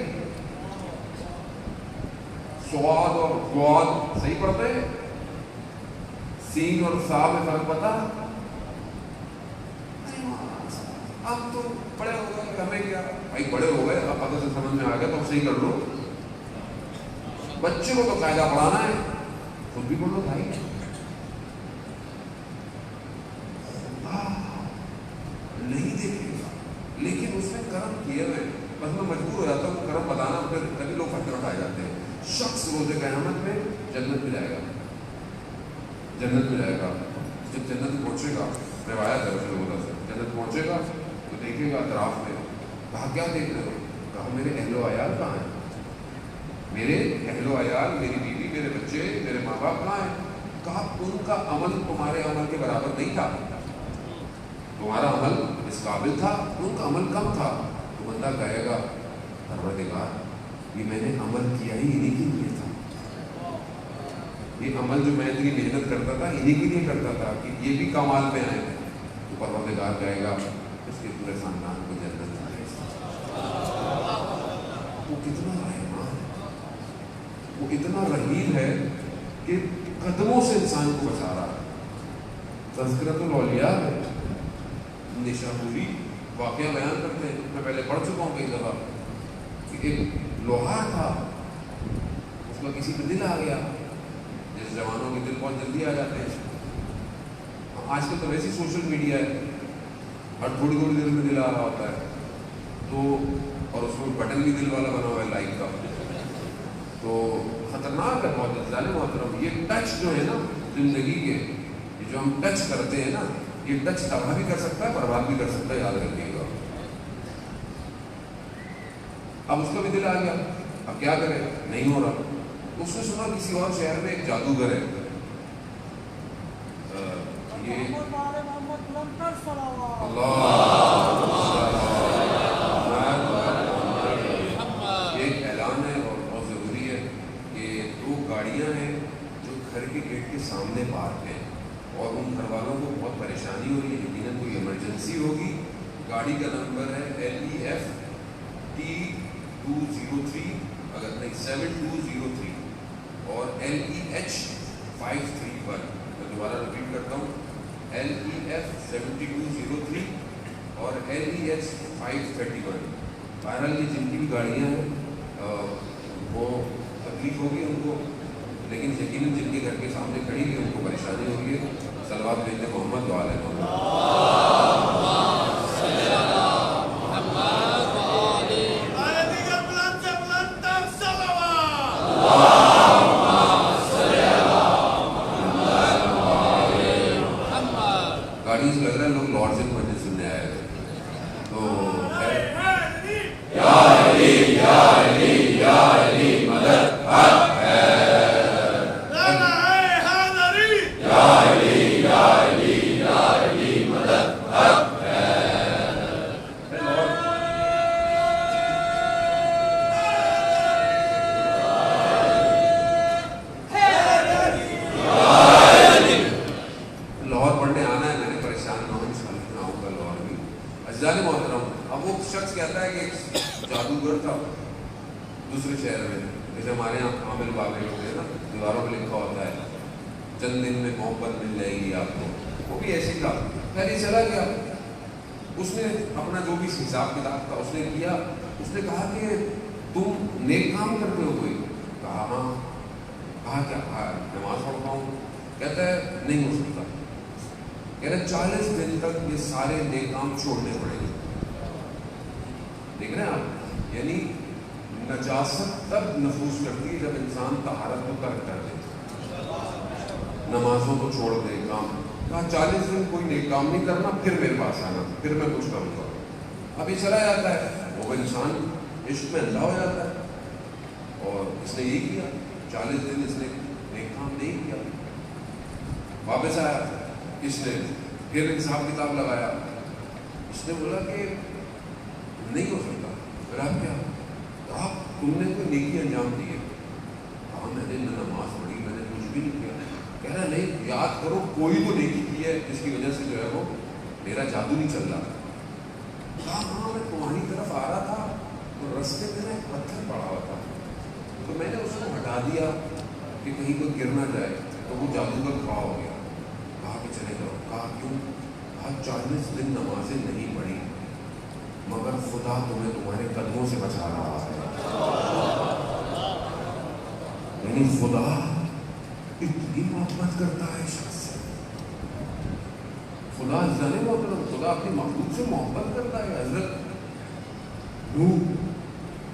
[SPEAKER 1] سواد اور قواد صحیح پڑھتے ہیں، سین اور صا میں فرق پتا. اب تو بڑے ہو گئے، ہمیں کیا بھائی، بڑے ہو گئے، اب پتہ سے سمجھ میں آ گیا تو اب صحیح کر لو. بچے کو تو قاعدہ پڑھانا ہے، خود بھی پڑھ لو بھائی. نہیں دیکھے گا لیکن اس نے کرم کیے ہوئے، بس میں مجبور ہو جاتا ہوں کرم بتانا، پھر کبھی لوگ پتھر اٹھائے جاتے ہیں. شخص روز قیامت میں جنت میں جائے گا، جنت میں جائے گا. جب جنت پہنچے گا، روایت ہے رسول اللہ سے، جنت پہنچے گا تو دیکھے گا اطراف میں. کہا کیا دیکھ رہے ہو؟ کہا میرے اہل و عیال کہاں ہیں، میرے اہل و عیال، میری بیوی، میرے بچے، میرے ماں باپ کہاں ہیں؟ کہا ان کا عمل تمہارے عمل کے برابر نہیں تھا، تمہارا عمل اس قابل تھا، ان کا عمل کم تھا. تو بندہ کہے گا پروردگار یہ میں نے عمل کیا ہی انہیں کے لیے تھا، یہ عمل جو میں اتنی محنت کرتا تھا انہیں کے لیے کرتا تھا کہ یہ بھی کمال پہ آئے. تو پروردگار کہے گا اس کے پورے خاندان کو جنت دے. وہ کتنا رحمان، وہ اتنا رحیم ہے کہ قدموں سے انسان کو بچا رہا ہے. تذکرۃ الاولیاء میں نشاپوری واقعہ بیان کرتے ہیں. میں پہلے پڑھ چکا ہوں کئی دفعہ کہ ایک لوہار تھا, اس کا کسی پہ دل آ گیا. جیسے جوانوں کے دل بہت جلدی آ جاتے ہیں. آج کل تو ویسی سوشل میڈیا ہے, ہر تھوڑی تھوڑی دیر میں دل آ رہا ہوتا ہے. تو اور اس میں بٹن بھی دل والا بنا ہوا ہے لائک کا. تو خطرناک ہے بہت. ظالم محترم, یہ ٹچ جو ہے نا زندگی کے, یہ جو ہم ٹچ کرتے ہیں نا, یہ ٹچ تباہ بھی کر سکتا ہے, برباد بھی کر سکتا ہے. یاد رکھیے گا. اب اس کا بھی دل آ گیا, اب کیا کرے, نہیں ہو رہا. اس نے سنا کسی اور شہر میں ایک جادوگر ہے. یہ ایک اعلان ہے اور بہت ضروری ہے کہ 2 گاڑیاں ہیں جو گھر کے گیٹ کے سامنے پارک ہیں, اور ان گھر والوں کو بہت پریشانی ہو رہی ہے. یقیناً کوئی ایمرجنسی ہوگی. گاڑی کا نمبر ہے LEF T203, اگر نہیں 7203, اور LEH 531. میں دوبارہ رپیٹ کرتا ہوں, LEF 7203 اور LEH 531. بہرحال یہ جن کی بھی گاڑیاں ہیں وہ تکلیف ہوگی ان کو, لیکن یقیناً جن کے گھر کے سامنے کھڑی ہے ان کو پریشانی ہو رہی ہے. صلوات بھیجتے محمد وعلى گاڑی سے لگ رہا ہے لوگ لارڈ سے مسجد سننے آئے تھے. تو مدد دوسرے شہر میں, جیسے ہمارے یہاں عامل باغی ہوتے ہیں نا, دیواروں پہ لکھا ہوتا ہے چند دن میں محبت مل جائے گی آپ کو. وہ بھی ایسے تھا. پہلے چلا گیا, اس نے اپنا جو بھی حساب کتاب تھا اس نے کیا. اس نے کہا کہ تم نیک کام کرتے ہو کوئی؟ کہا ہاں. کہا کیا؟ نماز پڑھتا ہوں. کہتا ہے نہیں ہو سکتا. کہہ رہے 40 دن تک یہ سارے نیک کام چھوڑنے پڑیں گے. دیکھ رہے ہیں آپ, یعنی نجاست تب نفوذ کرتی ہے جب انسان طہارت کو ترک کر دے, نمازوں کو چھوڑ دے, کام. کہا 40 دن کوئی نیک کام نہیں کرنا, پھر میرے پاس آنا, پھر میں کچھ کروں گا. اب یہ چلا جاتا ہے, وہ انسان عشق میں اندھا ہو جاتا ہے. اور اس نے یہی کیا, 40 دن اس نے نیک کام نہیں کیا. واپس آیا, اس نے پھر حساب کتاب لگایا. اس نے بولا کہ نہیں ہو سکتا. پھر آپ کیا؟ آپ تم نے کوئی نیکی انجام دی ہے؟ کہا میں نے نماز پڑھی, میں نے کچھ بھی نہیں کیا. کہہ رہا نہیں, یاد کرو کوئی تو نیکی کی ہے جس کی وجہ سے جو ہے وہ میرا جادو نہیں چل رہا. کہا ہاں میں تمہاری طرف آ رہا تھا تو رستے میں ایک پتھر پڑا ہوا تھا, تو میں نے اس کو ہٹا دیا کہ کہیں کوئی گر نہ جائے, تو وہ جادوگر کھڑا ہو گیا. کہا کہ چلے جاؤ. کہا کیوں؟ کہا 40 دن نمازیں نہیں پڑھی مگر خدا تمہیں تمہارے قدموں سے بچا رہا ہے. یعنی خدا اتنی محبت کرتا ہے شخص سے. خدا جانے محترم, خدا اپنی مخلوق سے محبت کرتا ہے. حضرت نوح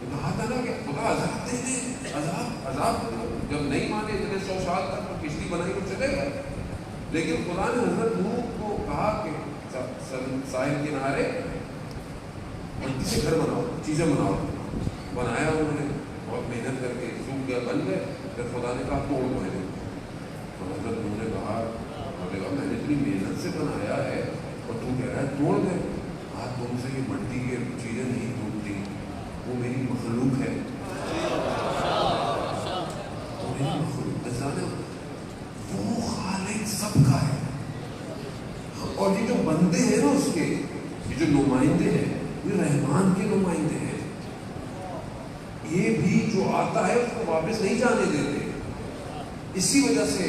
[SPEAKER 1] کہا تھا نا کہ خدا عذاب دے دے, عذاب جب نہیں مانے اتنے 100 سال تک تو کشتی بنائی تو چلے گئے. لیکن خدا نے حضرت نوح کو کہا کہ ساحل کنارے مٹی سے گھر بناؤ, چیزیں بناؤ. بنایا انہوں نے, بہت محنت کر کے سوکھ گیا, بن گئے. پھر خدا نے کہا توڑ دو انہیں. تو حضرت انہوں نے کہا, بولے گا میں نے اتنی محنت سے بنایا ہے اور تو کہہ رہا ہے توڑ دے. کہا تم سے یہ مٹی کی چیزیں نہیں ٹوٹتی, وہ میری مخلوق ہے. وہ میری مخلوق ہے, وہ خالق سب کا ہے. اور یہ جو بندے ہیں نا اس کے, یہ جو نمائندے ہیں, یہ رحمان کے نمائندے ہیں. یہ بھی جو آتا ہے اس کو واپس نہیں جانے دیتے. اسی وجہ سے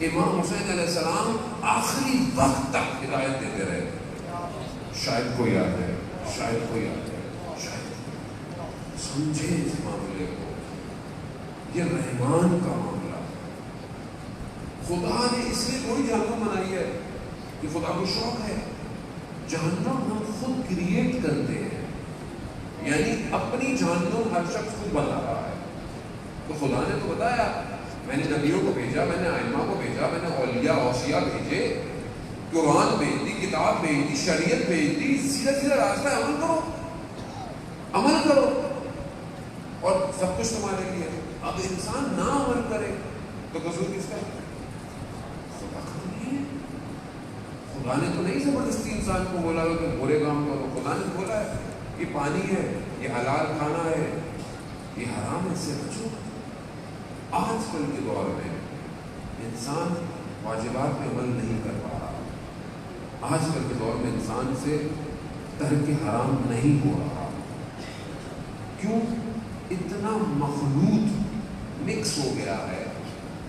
[SPEAKER 1] امام حسین علیہ السلام آخری وقت تک ہدایت دیتے رہے. شاید کوئی یاد ہے, شاید کوئی یاد ہے, شاید سمجھے اس معاملے کو. یہ رحمان کا معاملہ. خدا نے اس لیے کوئی جہنم بنائی ہے کہ خدا کو شوق ہے. جہنم ہم خود کریٹ کرتے ہیں, یعنی اپنی جہنم ہر شخص خود بنا رہا ہے. تو خدا نے تو بتایا, میں نے نبیوں کو بھیجا, میں نے ائمہ کو بھیجا, میں نے اولیاء اوصیاء بھیجے, قرآن بھیج دی, کتاب بھیج دی, شریعت بھیج دی, سیدھا سیدھا راستہ ہے, عمل کرو, عمل کرو, اور سب کچھ تمہارے لیے. اب انسان نہ عمل کرے تو قصور کس کا ہے؟ خدا کا تو نہیں ہے. خدا نے تو نہیں زبردستی انسان کو بولا کہ برے کام کرو. خدا نے بولا ہے یہ پانی ہے, یہ حلال کھانا ہے, یہ حرام ہے, اس سے بچو. آج کل کے دور میں انسان واجبات پہ عمل نہیں کر پا رہا. آج کل کے دور میں انسان سے ترک حرام نہیں ہو رہا. کیوں؟ اتنا مخلوط مکس ہو گیا ہے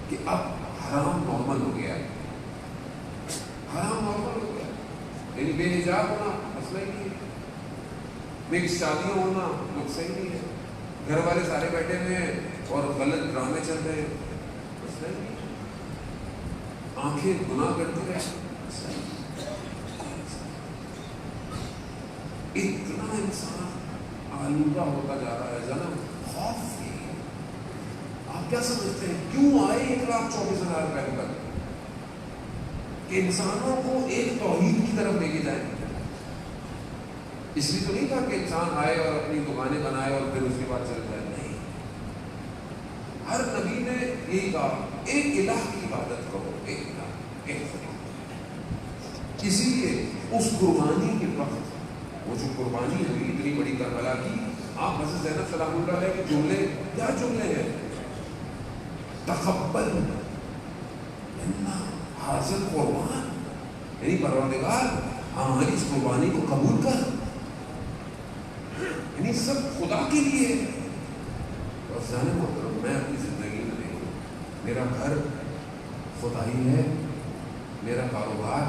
[SPEAKER 1] کہ اب حرام نارمل ہو گیا ہے. حرام نارمل ہو گیا, یعنی بے حجاب ہونا مسئلہ ہی نہیں ہے, مکس شادیاں ہونا مسئلہ ہی نہیں ہے, گھر والے سارے بیٹھے ہوئے ہیں اور غلط ڈرامے چل رہے ہیں, مسئلہ ہی نہیں ہے. آنکھیں گناہ کرتی رہے, اتنا انسان آلودہ ہوتا جا رہا ہے. ذرا خوف نہیں. آپ کیا سمجھتے ہیں کیوں آئے 1,24,000 پیغمبر کہ انسانوں کو ایک توحید کی طرف لے کے جائیں؟ اس لیے تو نہیں تھا کہ انسان آئے اور اپنی دکانیں بنائے اور پھر اس کے بعد چل جائے. نہیں, ہر نبی نے یہی کہا ایک الہ کی عبادت کرو, ایک الہ, ایک خدا. اسی لیے اس قربانی کے وقت وہ جو قربانی ہوئی اتنی بڑی کربلا کی, آپ حضرت زینب سلام اللہ علیہ کے جملے کیا جملے ہیں؟ تقبل منا حاصل قربان, یعنی پروردگار ہماری اس قربانی کو قبول کر, یعنی سب خدا کے لیے. اور جانے محترم, میں اپنی زندگی میں دیکھوں, میرا گھر خدائی ہے, میرا کاروبار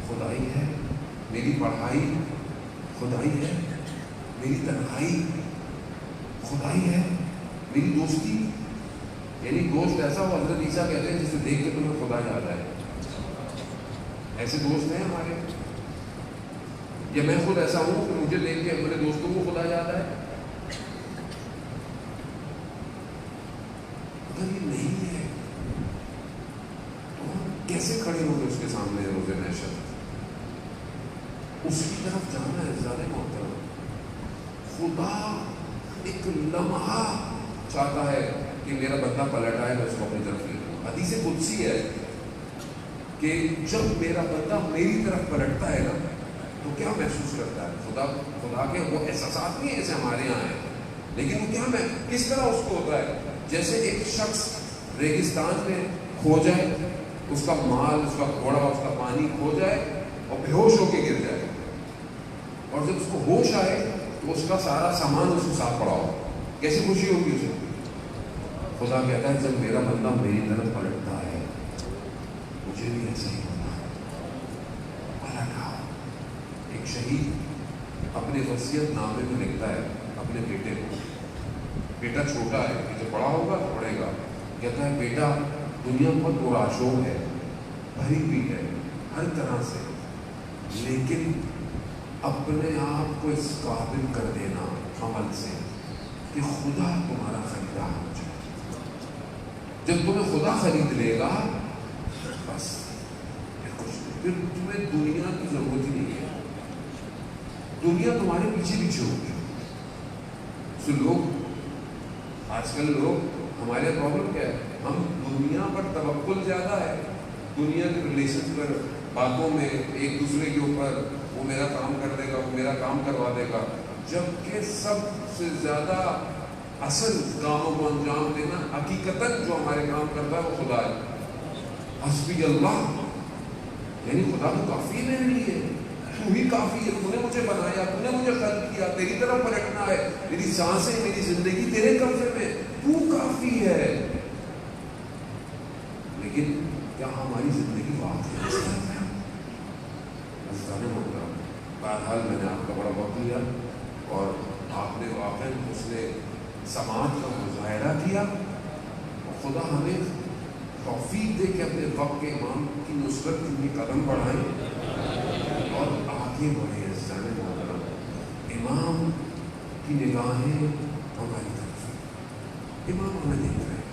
[SPEAKER 1] خدائی ہے, میری پڑھائی خدائی ہے, میری تنہائی خدائی ہے, میری دوستی, یعنی دوست ایسا ہو حضرت عیسیٰ کہتے ہیں جسے دیکھ کے تمہیں خدا یاد آئے. ایسے دوست ہیں ہمارے, یا میں خود ایسا ہوں کہ مجھے دیکھ کے میرے دوستوں کو خدا یاد آئے. اگر یہ نہیں ہے تو ہم کیسے کھڑے ہوں گے اس کے سامنے روز محشر؟ اس کی طرف جانا ہے. زیادہ محترم, خدا ایک لمحہ چاہتا ہے کہ میرا بندہ پلٹ آئے, میں اس کو اپنی طرف لے لوں. حدیث قدسی ہے کہ جب میرا بندہ میری طرف پلٹتا ہے نا تو کیا محسوس کرتا ہے؟ خدا کے وہ احساسات نہیں ایسے ہمارے یہاں ہیں, لیکن وہ کیا میں کس طرح اس کو ہوتا ہے جیسے ایک شخص ریگستان میں کھو جائے, اس کا مال, اس کا گھوڑا, اس کا پانی کھو جائے اور بے ہوش ہو کے گر جائے, اور جب اس کو ہوش آئے تو اس کا سارا سامان اس کے ساتھ پڑا ہو, کیسی خوشی ہوگی اسے؟ خدا کہتا ہے جب میرا بندہ میری طرف پلٹتا ہے مجھے بھی ایسا ہی ہوتا ہے. پلٹا. ایک شہید اپنے وصیت نامے میں لکھتا ہے اپنے بیٹے کو, بیٹا چھوٹا ہے, جو بڑا ہوگا پڑھے گا, کہتا ہے بیٹا دنیا بہت پرآشوب ہے, بھری ہوئی ہے ہر طرح سے, لیکن اپنے آپ کو اس قابل کر دینا عمل سے کہ خدا تمہارا خریدار ہو جائے. جب تمہیں خدا خرید لے گا بس پھر تمہیں دنیا کی ضرورت ہی نہیں ہے. دنیا تمہارے پیچھے پیچھے ہوگی. تو لوگ آج کل ہمارے پرابلم کیا ہے, ہم دنیا پر توکل زیادہ ہے, دنیا کے ریلیشن پر, باتوں میں ایک دوسرے کے اوپر, وہ میرا کام کر دے گا, وہ میرا کام کروا دے گا, جبکہ سب سے زیادہ اصل کاموں کو انجام دینا حقیقتاً جو ہمارے کام کرتا ہے وہ خدا ہے. حسبی اللہ, یعنی خدا تو کافی میرے لیے. تو ہی کافی ہے، تو نے مجھے بنایا، تو نے مجھے خلق کیا، تیری طرف پلٹنا ہے، میری سانسیں، میری زندگی تیرے قبضے میں، تو کافی ہے. لیکن کیا ہماری زندگی واقعی اس طرح ہے؟ بہرحال میں نے آپ کا بڑا وقت لیا اور آپ نے واقعی اس نے سماعت کا مظاہرہ کیا. خدا ہمیں توفیق دے کہ اپنے وقت کے امام کی نصرت کے لیے قدم بڑھائیں اور آگے بڑھیں. محترم امام کی نگاہیں ہماری طرف، امام ہمیں دیکھ رہے ہیں.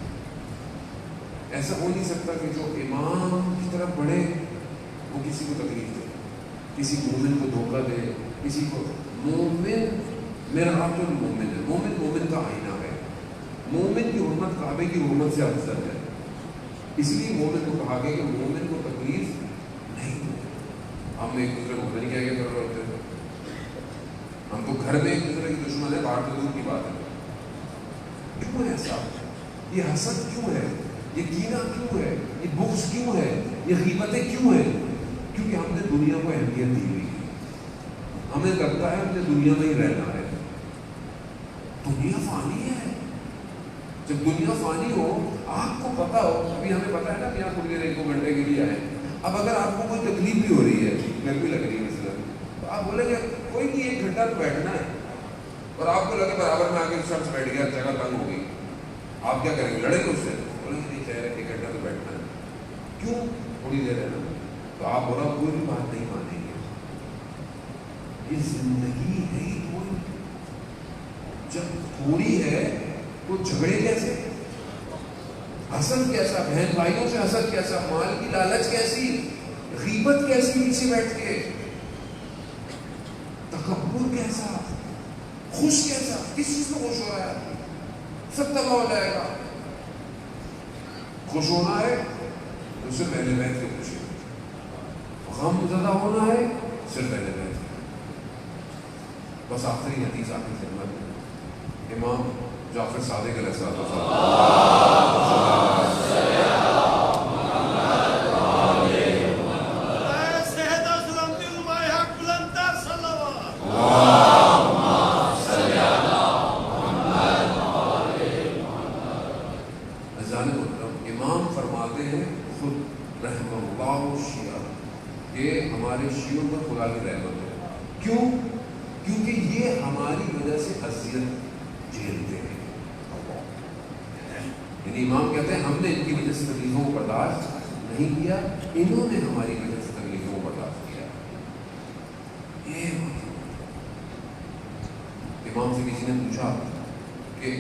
[SPEAKER 1] ایسا ہو نہیں سکتا کہ جو امام کی طرف بڑھے وہ کسی کو تکلیف دے، کسی مومن کو دھوکہ دے، کسی کو. مومن مرآت المومن ہے، مومن مومن کا آئینہ ہے. مومن کی حرمت کعبے کی حرمت سے افضل ہے. اس لیے مومن کو کہا گیا کہ مومن کو تکلیف نہیں دے. ہم ایک دوسرے کو نہیں کیا کر رہے ہوتے ہیں، ہم تو گھر میں ایک دوسرے کی دشمن ہے، باہر تو دور کی بات ہے. کیوں ہے ایسا؟ یہ حسد کیوں ہے؟ یہ کینہ کیوں ہے؟ یہ بغض کیوں ہے؟ یہ غیبتیں کیوں ہیں؟ کیونکہ ہم نے دنیا کو اہمیت دی ہوئی ہے. ہمیں لگتا ہے ہم نے دنیا میں ہی رہنا ہے. دنیا فانی ہے. جب دنیا فانی ہو، آپ کو پتا ہو، ابھی ہمیں پتا ہے نا کہ یہاں تھوڑی دیر 1-2 گھنٹے کے لیے آئے. اب اگر آپ کو کوئی تکلیف بھی ہو رہی ہے، گرمی لگ رہی ہے مثلا، تو آپ بولیں گے کوئی نہیں 1 گھنٹہ تو بیٹھنا ہے. اور آپ کو لگے برابر میں آگے شخص بیٹھ گیا، جگہ تنگ ہو گئی، آپ کیا کریں گے؟ لڑیں گے اس سے؟ بولیں گے نہیں چاہے 1 گھنٹہ تو بیٹھنا ہے. کیوں تھوڑی دیر ہے نا؟ تو آپ بولا کوئی بھی بات نہیں مانیں گے. یہ زندگی ہے ہی کوئی. جب تھوڑی ہے تو جھگڑے کیسے، حسد کیسا، بہن بھائیوں سے حسد کیسا، مال کی لالچ کیسی، غیبت کیسی نیچے بیٹھ کے، تکبر کیسا، خوش کیسا، کس چیز میں خوش ہو رہا ہے؟ سب تباہ ہو جائے گا. خوش ہونا ہے اس سے پہلے بیٹھ کے خوشی، غم زدہ ہونا ہے صرف پہلے بیٹھ کے. بس آخری حدیث آپ کی خدمت میں امام جعفر صادق علیہ السلام امام فرماتے ہیں خود رحمہ اللہ شیعہ، یہ ہمارے شیعوں پر خدا کی رحمت ہے. کیوں؟ کیونکہ یہ ہماری وجہ سے اذیت جھیلتے ہیں. یعنی امام کہتے ہیں ہم نے ان کی وجہ سے تکلیفوں کو برداشت نہیں کیا، انہوں نے ہماری وجہ سے تکلیفوں کو برداشت کیا. یہ امام سے کسی نے پوچھا کہ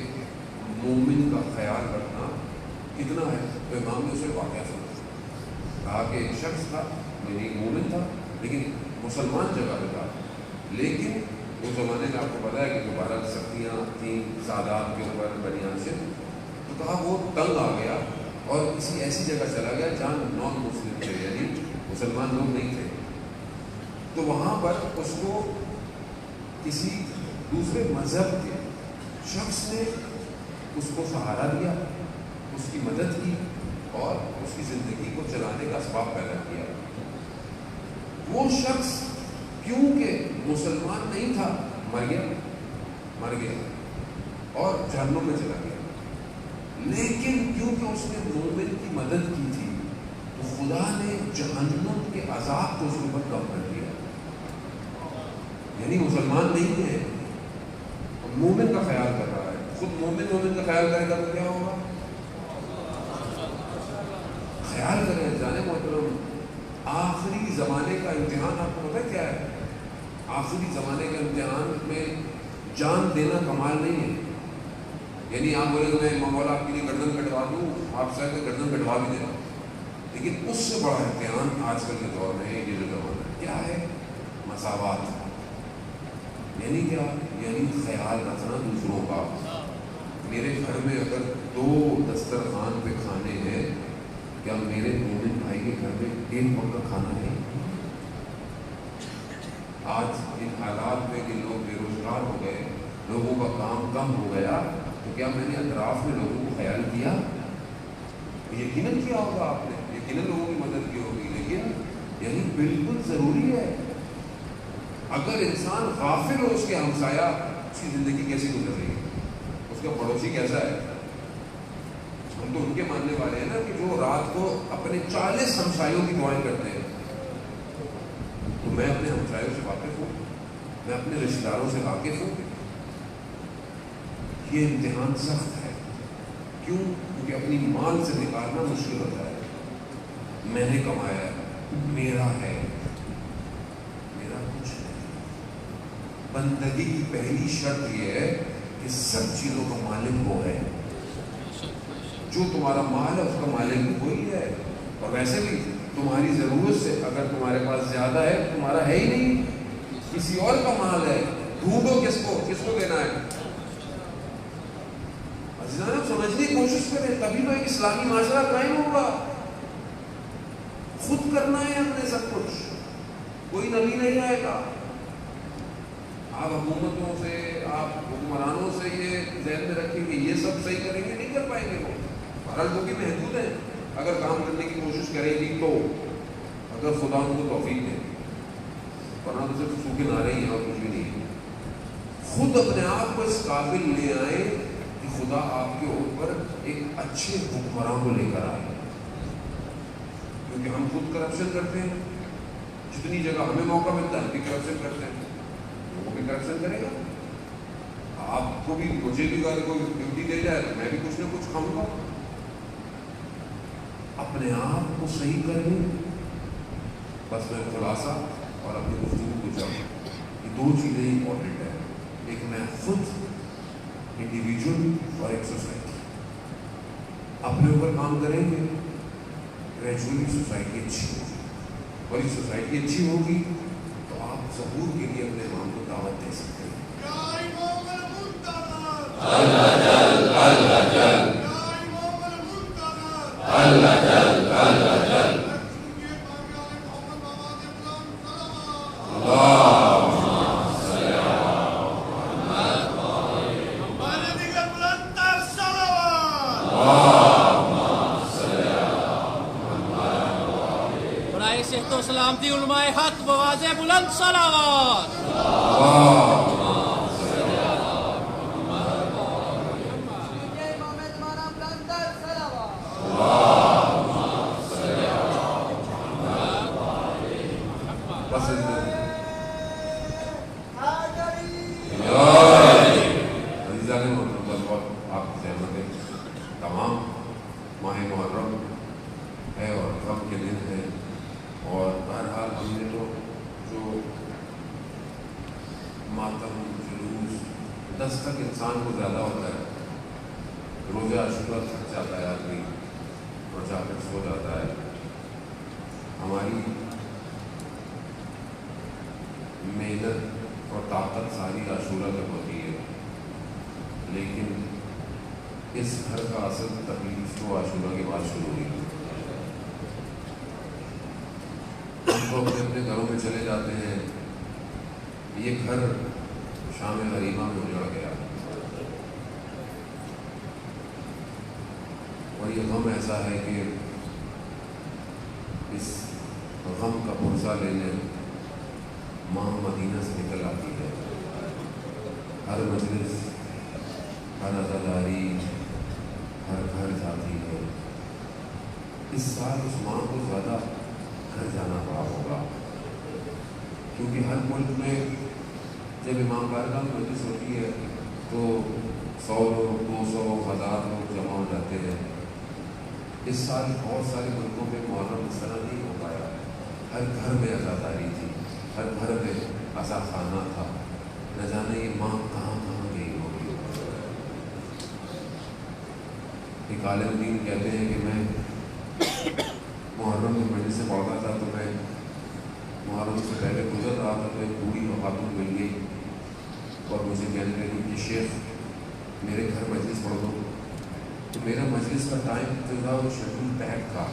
[SPEAKER 1] مومن کا خیال رکھنا کتنا ہے، تو امام نے اسے واقعہ سنا. کہا کہ ایک شخص تھا، یعنی مومن تھا لیکن مسلمان جگہ پہ تھا، لیکن اس زمانے میں آپ کو پتا ہے کہ دوبارہ سختیاں تھیں سادات کے اوپر بنیان سے. تو کہا وہ تنگ آ گیا اور کسی ایسی جگہ چلا گیا جہاں نان مسلم تھے، یعنی مسلمان لوگ نہیں تھے. تو وہاں پر اس کو کسی دوسرے مذہب کے شخص نے اس کو سہارا دیا، اس کی مدد کی اور اس کی زندگی کو چلانے کا اسباب پیدا کیا. وہ شخص کیونکہ مسلمان نہیں تھا مر گیا اور جہنم میں چلا گیا. لیکن کیونکہ اس نے مومن کی مدد کی تھی تو خدا نے جہنم کے عذاب کو اس کے اوپر کم کر دیا. یعنی مسلمان نہیں ہے، مومن کا خیال کر رہا ہے. خود مومن کا خیال کرے گا تو کیا ہوگا؟ خیال کریں جانے محترم، آخری زمانے کا امتحان آپ کو پتہ کیا ہے؟ آخری زمانے کے امتحان میں جان دینا کمال نہیں ہے. یعنی آپ بولے کہ میں مولا آپ کے لیے گردن کٹوا دوں، آپ سے گردن کٹوا بھی دیں، لیکن اس سے بڑا امتحان آج کل کے دور میں یہ جو زمانہ کیا ہے؟ مساوات. یعنی کیا؟ یعنی خیال رکھنا دوسروں کا. میرے گھر میں اگر 2 دسترخوان پہ کھانے ہیں، کیا میرے مومن بھائی کے گھر میں 1 وقت کا کھانا ہے؟ آج ان حالات میں کہ لوگ بے روزگار ہو گئے، لوگوں کا کام کم ہو گیا، تو کیا میں نے اطراف میں لوگوں کو خیال کیا؟ یقیناً کیا ہوگا آپ نے، یقیناً لوگوں کی مدد کی ہوگی، لیکن یہی بالکل ضروری ہے. اگر انسان غافل ہو اس کے ہمسایہ اس کی زندگی کیسی گزر رہی ہے، اس کا پڑوسی کیسا ہے. ہم تو ان کے ماننے والے ہیں نا کہ جو رات کو اپنے 40 ہمسایوں کی دعائیں کرتے ہیں. تو میں اپنے ہمسایوں سے واقف ہوں، میں اپنے رشتہ داروں سے واقف ہوں. یہ امتحان سخت ہے. کیوں؟ کیونکہ اپنی مال سے نکالنا مشکل ہوتا ہے. میں نے کمایا ہے، میرا ہے، میرا کچھ نہیں. بندگی کی پہلی شرط یہ ہے کہ سب چیزوں کا مالک وہ ہے. جو تمہارا مال ہے اس کا مالک وہی ہے. اور ویسے بھی تمہاری ضرورت سے اگر تمہارے پاس زیادہ ہے، تمہارا ہے ہی نہیں، کسی اور کا مال ہے. ڈھونڈو کس کو دینا ہے. عزیزان سمجھنے کی کوشش کریں، تبھی تو ایک اسلامی معاشرہ قائم ہوگا. خود کرنا ہے ہم نے سب کچھ، کوئی نبی نہیں آئے گا. آپ حکومتوں سے، آپ حکمرانوں سے یہ ذہن میں رکھیں کہ یہ سب صحیح کریں گے، نہیں کر پائیں گے. وہ بہرحال وہ بھی محدود ہیں، اگر کام کرنے کی کوشش کریں گی تو، اگر خدا ان کو توفیق دے. ورنہ تو صرف سوکھے نعرے ہی ہیں اور کچھ بھی نہیں. خود اپنے آپ کو اس قابل لے آئیں کہ خدا آپ کے اوپر ایک اچھے حکمران کو لے کر آئے. کیونکہ ہم خود کرپشن کرتے ہیں، جتنی جگہ ہمیں موقع ملتا ہے ہم بھی کرپشن کرتے ہیں. وہ بھی کرپشن کرے گا. آپ کو بھی، مجھے بھی اگر کوئی ڈیوٹی دے جائے تو میں بھی کچھ نہ کچھ کھاؤں گا. اپنے آپ کو صحیح کریں. بس میں خلاصہ اور اپنی گفتگو کو جاؤں، یہ دو چیزیں امپورٹنٹ ہیں. ایک میں خود انڈیویجول اور ایک سوسائٹی. اپنے اوپر کام کریں گے، گریجولی سوسائٹی اچھی ہوگی. اور یہ سوسائٹی اچھی ہوگی تو آپ ظہور کے لیے اپنے امام کو دعوت دے سکتے ہیں. اللہ جل اللہ جل اللہ جل اللہ جل.
[SPEAKER 2] سلامتی علماء حق بواز بلند صلوات.
[SPEAKER 1] تمام ماہ محرم ہے اور غم کے دن ہے، اور بہرحال ہم نے تو جو ماتم، جلوس، دستک انسان کو زیادہ ہوتا ہے. روزہ عاشورہ تھک جاتا ہے آدمی اور جا کر سو جاتا ہے. ہماری محنت اور طاقت ساری عاشورہ تک ہوتی ہے، لیکن اس گھر کا اصل تکلیف تو عاشورہ کے بعد شروع ہوئی. ہم تو اپنے اپنے گھروں میں چلے جاتے ہیں. یہ گھر شام غریبہ میں اجڑ گیا، اور یہ غم ایسا ہے کہ اس غم کا پرزہ لینے ماں مدینہ سے نکل آتی ہے. ہر مجلس، ہر عزاداری، ہر گھر جاتی ہے. اس سال اس ماں کو زیادہ گھر جانا پڑا ہوگا، کیونکہ ہر ملک میں جب امام بارگاہ میں مجلس ہوتی ہے تو 100 لوگ، 200، 1000 لوگ جمع ہو جاتے ہیں. اس سال بہت سارے ملکوں میں محرم اس طرح نہیں ہو پایا. ہر گھر میں عزاداری تھی، ہر گھر میں عزا خانہ تھا. نہ جانے یہ ماں کہاں کہاں گئی ہوگی. ایک عالم دین کہتے ہیں کہ میں محرم میں مجلس سے پڑھتا تھا تو میں محرم سے پہلے گزر رہا تھا تو ایک بوڑھی خاتون مل گئی اور مجھے کہنے لگی کہ شیخ میرے گھر مجلس پڑھ دو. تو میرا مجلس کا ٹائم جو تھا وہ شیڈول پیک تھا.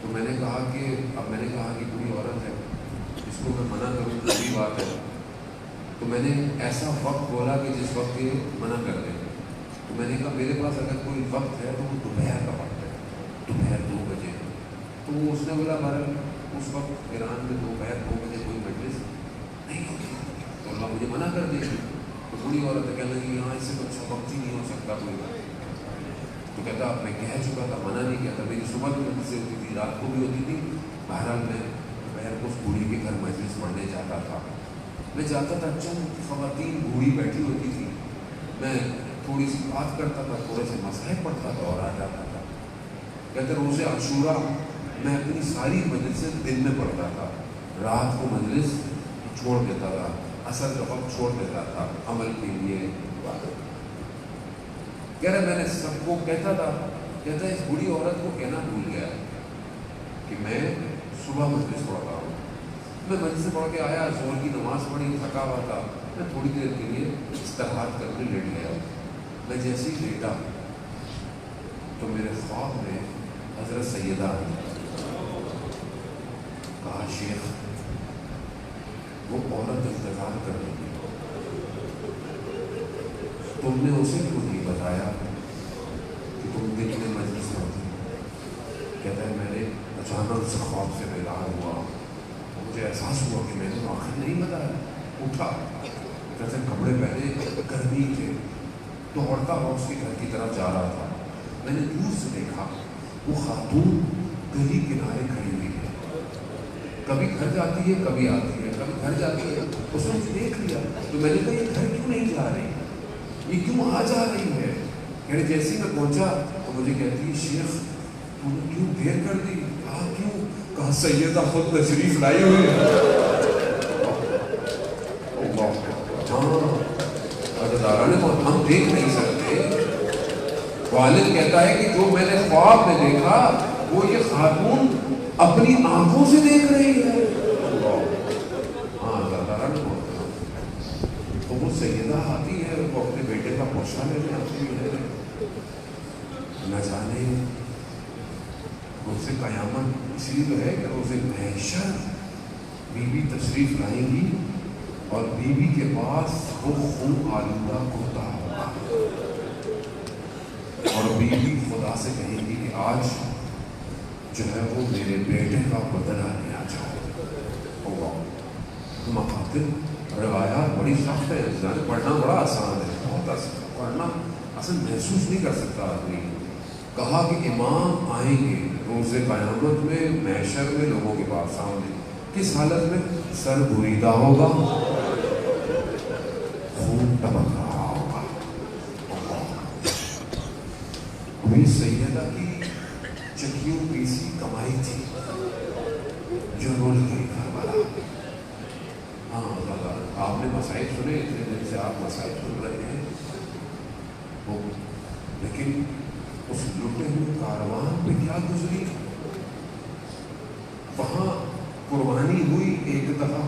[SPEAKER 1] تو میں نے کہا کہ بوڑھی عورت ہے، اس کو میں منع کروں تو بڑی بات ہے. تو میں نے ایسا وقت بولا کہ جس وقت یہ منع کر دیں. تو میں نے کہا میرے پاس اگر کوئی وقت ہے تو وہ دوپہر کا وقت ہے، دوپہر 2 بجے. تو اس نے بولا بہرحال اس وقت ایران میں دوپہر 2 بجے کوئی مجلس نہیں ہوتی تو اللہ مجھے منع کر دے گی. تو بوڑھی عورت کہنے لگی یہاں اس سے تو اچھا وقت ہی نہیں ہو سکتا کوئی. تو کہتا میں کہہ چکا تھا, منع نہیں کیا تھا, میری صبح بھی مجھ سے ہوتی تھی, رات کو بھی ہوتی تھی. بہرحال میں دوپہر کو اس بوڑھی کے گھر مجلس پڑھنے جاتا تھا. میں جاتا تھا, چند خواتین بوڑھی بیٹھی ہوتی تھی, میں تھوڑی سی بات کرتا تھا, تھوڑے سے مسائل پڑھتا تھا اور آ جاتا تھا. کہتے روز عاشورہ میں اپنی ساری مجلسیں دن میں پڑھتا تھا, رات کو مجلس چھوڑ دیتا تھا, اصل کا وقت چھوڑ دیتا تھا عمل کے لیے. کہہ رہے میں نے سب کو کہتا تھا, کہتا ہے اس بوڑھی عورت کو کہنا بھول گیا کہ میں صبح مجلس پڑھتا ہوں. میں مجلس سے پڑھ کے آیا, زور کی نماز پڑھی, تھکا ہوا تھا, میں تھوڑی دیر کے لیے استراحت کر کے لیٹ گیا. میں جیسے ہی لیٹا تو میرے خواب میں حضرت سیدہ آئی. کہا شیخ وہ عورت انتظار کر رہی ہے, تم نے اسے کیوں نہیں بتایا کہ تم دن میں مجلس پڑھتی ہو؟ کہتا ہے میں نے اچانک سے خواب سے بیدار ہوا, مجھے احساس ہوا کہ میں نے آخر نہیں بتایا. اٹھا, کہتے کپڑے پہنے, گرمی تھے, دوڑتا ہوا اس کے گھر کی طرف جا رہا تھا. میں نے دور سے دیکھا وہ خاتون گلی کنارے کھڑی ہوئی ہے, کبھی گھر جاتی ہے کبھی آتی ہے, کبھی گھر جاتی ہے. اس نے مجھے دیکھ لیا تو میں نے کہا یہ گھر کیوں نہیں جا رہی, یہ کیوں آ جا رہی ہے؟ کہہ رہے جیسے میں پہنچا تو مجھے کہتی ہے شیخ تم نے کیوں دیر کر دی؟ کہا کیوں؟ کہا سیدہ خود تشریف لائی ہوئی ہے. ہم دیکھ نہیں سکتے. والد کہتا ہے کہ جو میں نے خواب میں دیکھا وہ یہ خاتون اپنی آنکھوں سے دیکھ رہی ہے. ہاں تو وہ سیدہ آتی ہے, وہ اپنے بیٹے کا پوچھا لینے آتی ہے. نہ جانے روز قیامت اس لیے تو ہے کہ روز محشر بیوی تشریف لائیں گی اور بیوی کے پاس وہ خون آلودہ کرتا ہوگا, اور بیوی خدا سے کہیں گی کہ آج جو ہے وہ میرے بیٹے کا بدلہ لیا جاؤ. مقاتل روایات بڑی سخت ہے, پڑھنا بڑا آسان ہے, بہت آسان. پڑھنا اصل محسوس نہیں کر سکتا آدمی. کہا کہ امام آئیں گے روز قیامت میں محشر میں لوگوں کے پاس سامنے, کس حالت میں؟ سر بریدہ ہوگا, خون ٹپک رہا ہوگا. ابھی سیدہ کی چکیوں پیسی کمائی تھی جو رول گئی کربلا. ہاں آپ نے مسائل سنے, اتنے دن سے آپ مسائل سن رہے ہیں, لیکن اس لٹے ہوئے کاروان پہ کیا گزری. وہاں قربانی ہوئی ایک دفعہ,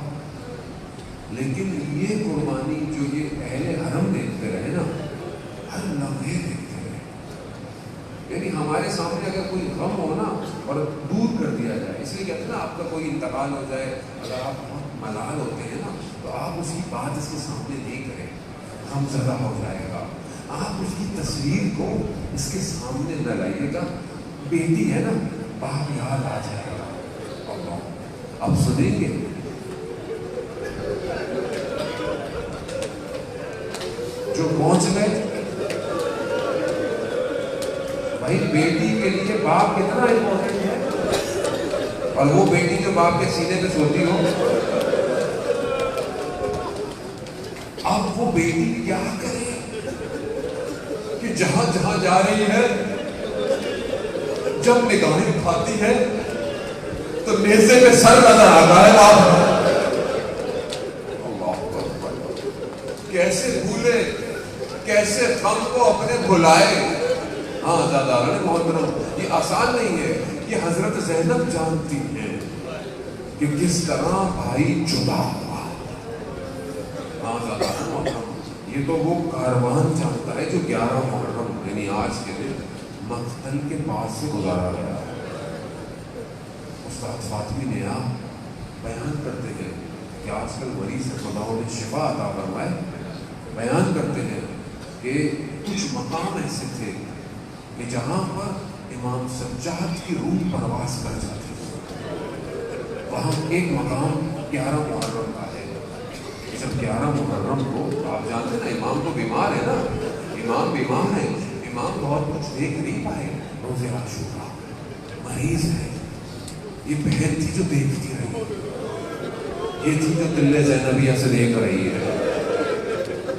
[SPEAKER 1] لیکن یہ قربانی جو یہ اہل حرم دیکھتے رہے نا, ہر لمحے دیکھتے رہے. یعنی ہمارے سامنے اگر کوئی غم ہو نا اور دور کر دیا جائے, اس لیے کہتے ہیں نا آپ کا کوئی انتقال ہو جائے, اگر آپ بہت ملال ہوتے ہیں نا تو آپ اس کی بات اس کے سامنے نہیں کریں, غم زدہ ہو جائے گا. آپ اس کی تصویر کو اس کے سامنے نہ لائیے گا. بیٹی ہے نا, باپ یاد آ جائے گا. اب سنیں گے جو پہنچ گئے بھائی, بیٹی کے لیے باپ کتنا امپورٹنٹ ہے, اور وہ بیٹی جو باپ کے سینے پہ سوتی ہو. اب وہ بیٹی کیا کرے کہ جہاں جہاں جا رہی ہے جب نگاہیں اٹھاتی ہے تو نیزے پہ سر نظر آتا ہے. آپ کیسے بھولے, کیسے غم کو اپنے بھلائے. ہاں زیادہ محترم, یہ آسان نہیں ہے. یہ حضرت زینب جانتی ہیں کہ کس طرح بھائی جدا ہوا. ہاں زیادہ محترم, یہ تو وہ کاروان جانتا ہے جو 11 محرم یعنی آج کے دن مقتل کے پاس سے گزارا گیا. استاد فاطمی نیا بیان کرتے ہیں کہ آج کل مریض سے خدا نے شفا عطا فرمائے, بیان کرتے ہیں کہ کچھ مقام ایسے تھے کہ جہاں پر امام سجاد کی روح پرواز کر جاتی. وہاں ایک مقام 11 محرم کا ہے جب 11 محرم کو آپ جانتے نا امام تو بیمار ہے نا, امام بیمار ہے, امام بہت کچھ دیکھ نہیں پائے, روزے عاشورا مریض ہے. یہ بہن تھی جو دیکھتی رہی, یہ تھی جو دل زینبیہ سے دیکھ رہی ہے,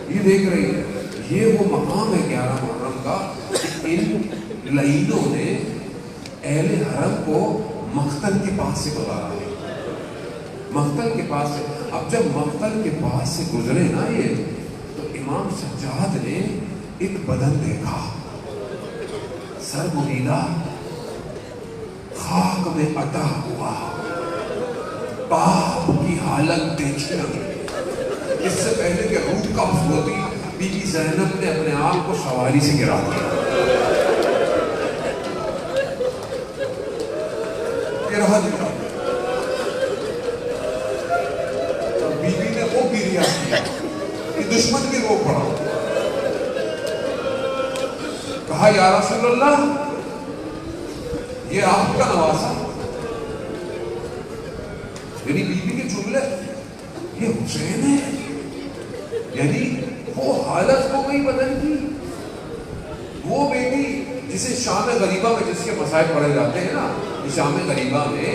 [SPEAKER 1] یہ دیکھ رہی ہے. یہ وہ مقام ہے 11 محرم کا. ان لعینوں نے اہل حرم کو مقتل کے پاس سے گزارا ہے, مقتل کے پاس سے. اب جب مقتل کے پاس سے گزرے نا یہ, تو امام سجاد نے ایک بدن دیکھا, سر بریدہ, خاک میں اٹا ہوا, پاپ کی حالت دیکھی نہ. اس سے پہلے کہ روح قبض ہوتی, بی بی زینب نے اپنے آپ کو سواری سے گرا دیا, گرا دیا. بی بی نے وہ گریا کیا کہ دشمن بھی رو پڑا. کہا یا رسول اللہ, یہ آپ کا نواسا, یعنی بی بی کے جملے, یہ حسین ہے. یعنی وہ حالت کو گئی بدن کی, وہ بیٹی جسے شام غریبہ میں جس کے مسائل پڑھے جاتے ہیں نا, شام غریبہ میں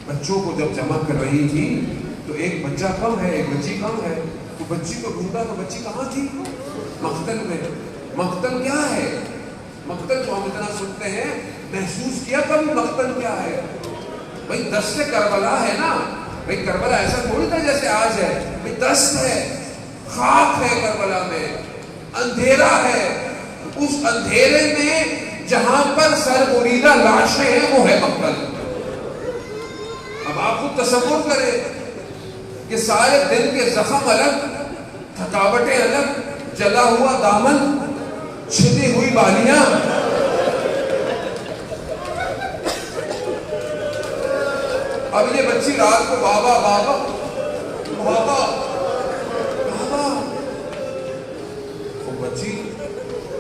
[SPEAKER 1] بچوں کو جب جمع کر رہی تھی تو ایک بچہ کم ہے, ایک بچی کم ہے, تو بچی کو ڈھونڈا تو بچی کہاں تھی؟ مقتل میں. مقتل کیا ہے؟ مقتل جو ہم اتنا سنتے ہیں, محسوس کیا کبھی مقتل کیا ہے؟ بھئی دست کربلا ہے نا, بھئی کربلا ایسا تھوڑی تھا جیسے آج ہے, بھئی دست ہے, خاک ہے کربلا میں, اندھیرا ہے. اس اندھیرے میں جہاں پر سر بریدہ لاشیں ہیں وہ ہے مقتل. اب آپ خود تصور کریں کہ سارے دل کے زخم الگ, تھکاوٹیں الگ, جلا ہوا دامن, چھٹی ہوئی بالیاں, اب یہ بچی رات کو بابا بابا بابا بابا, وہ بچی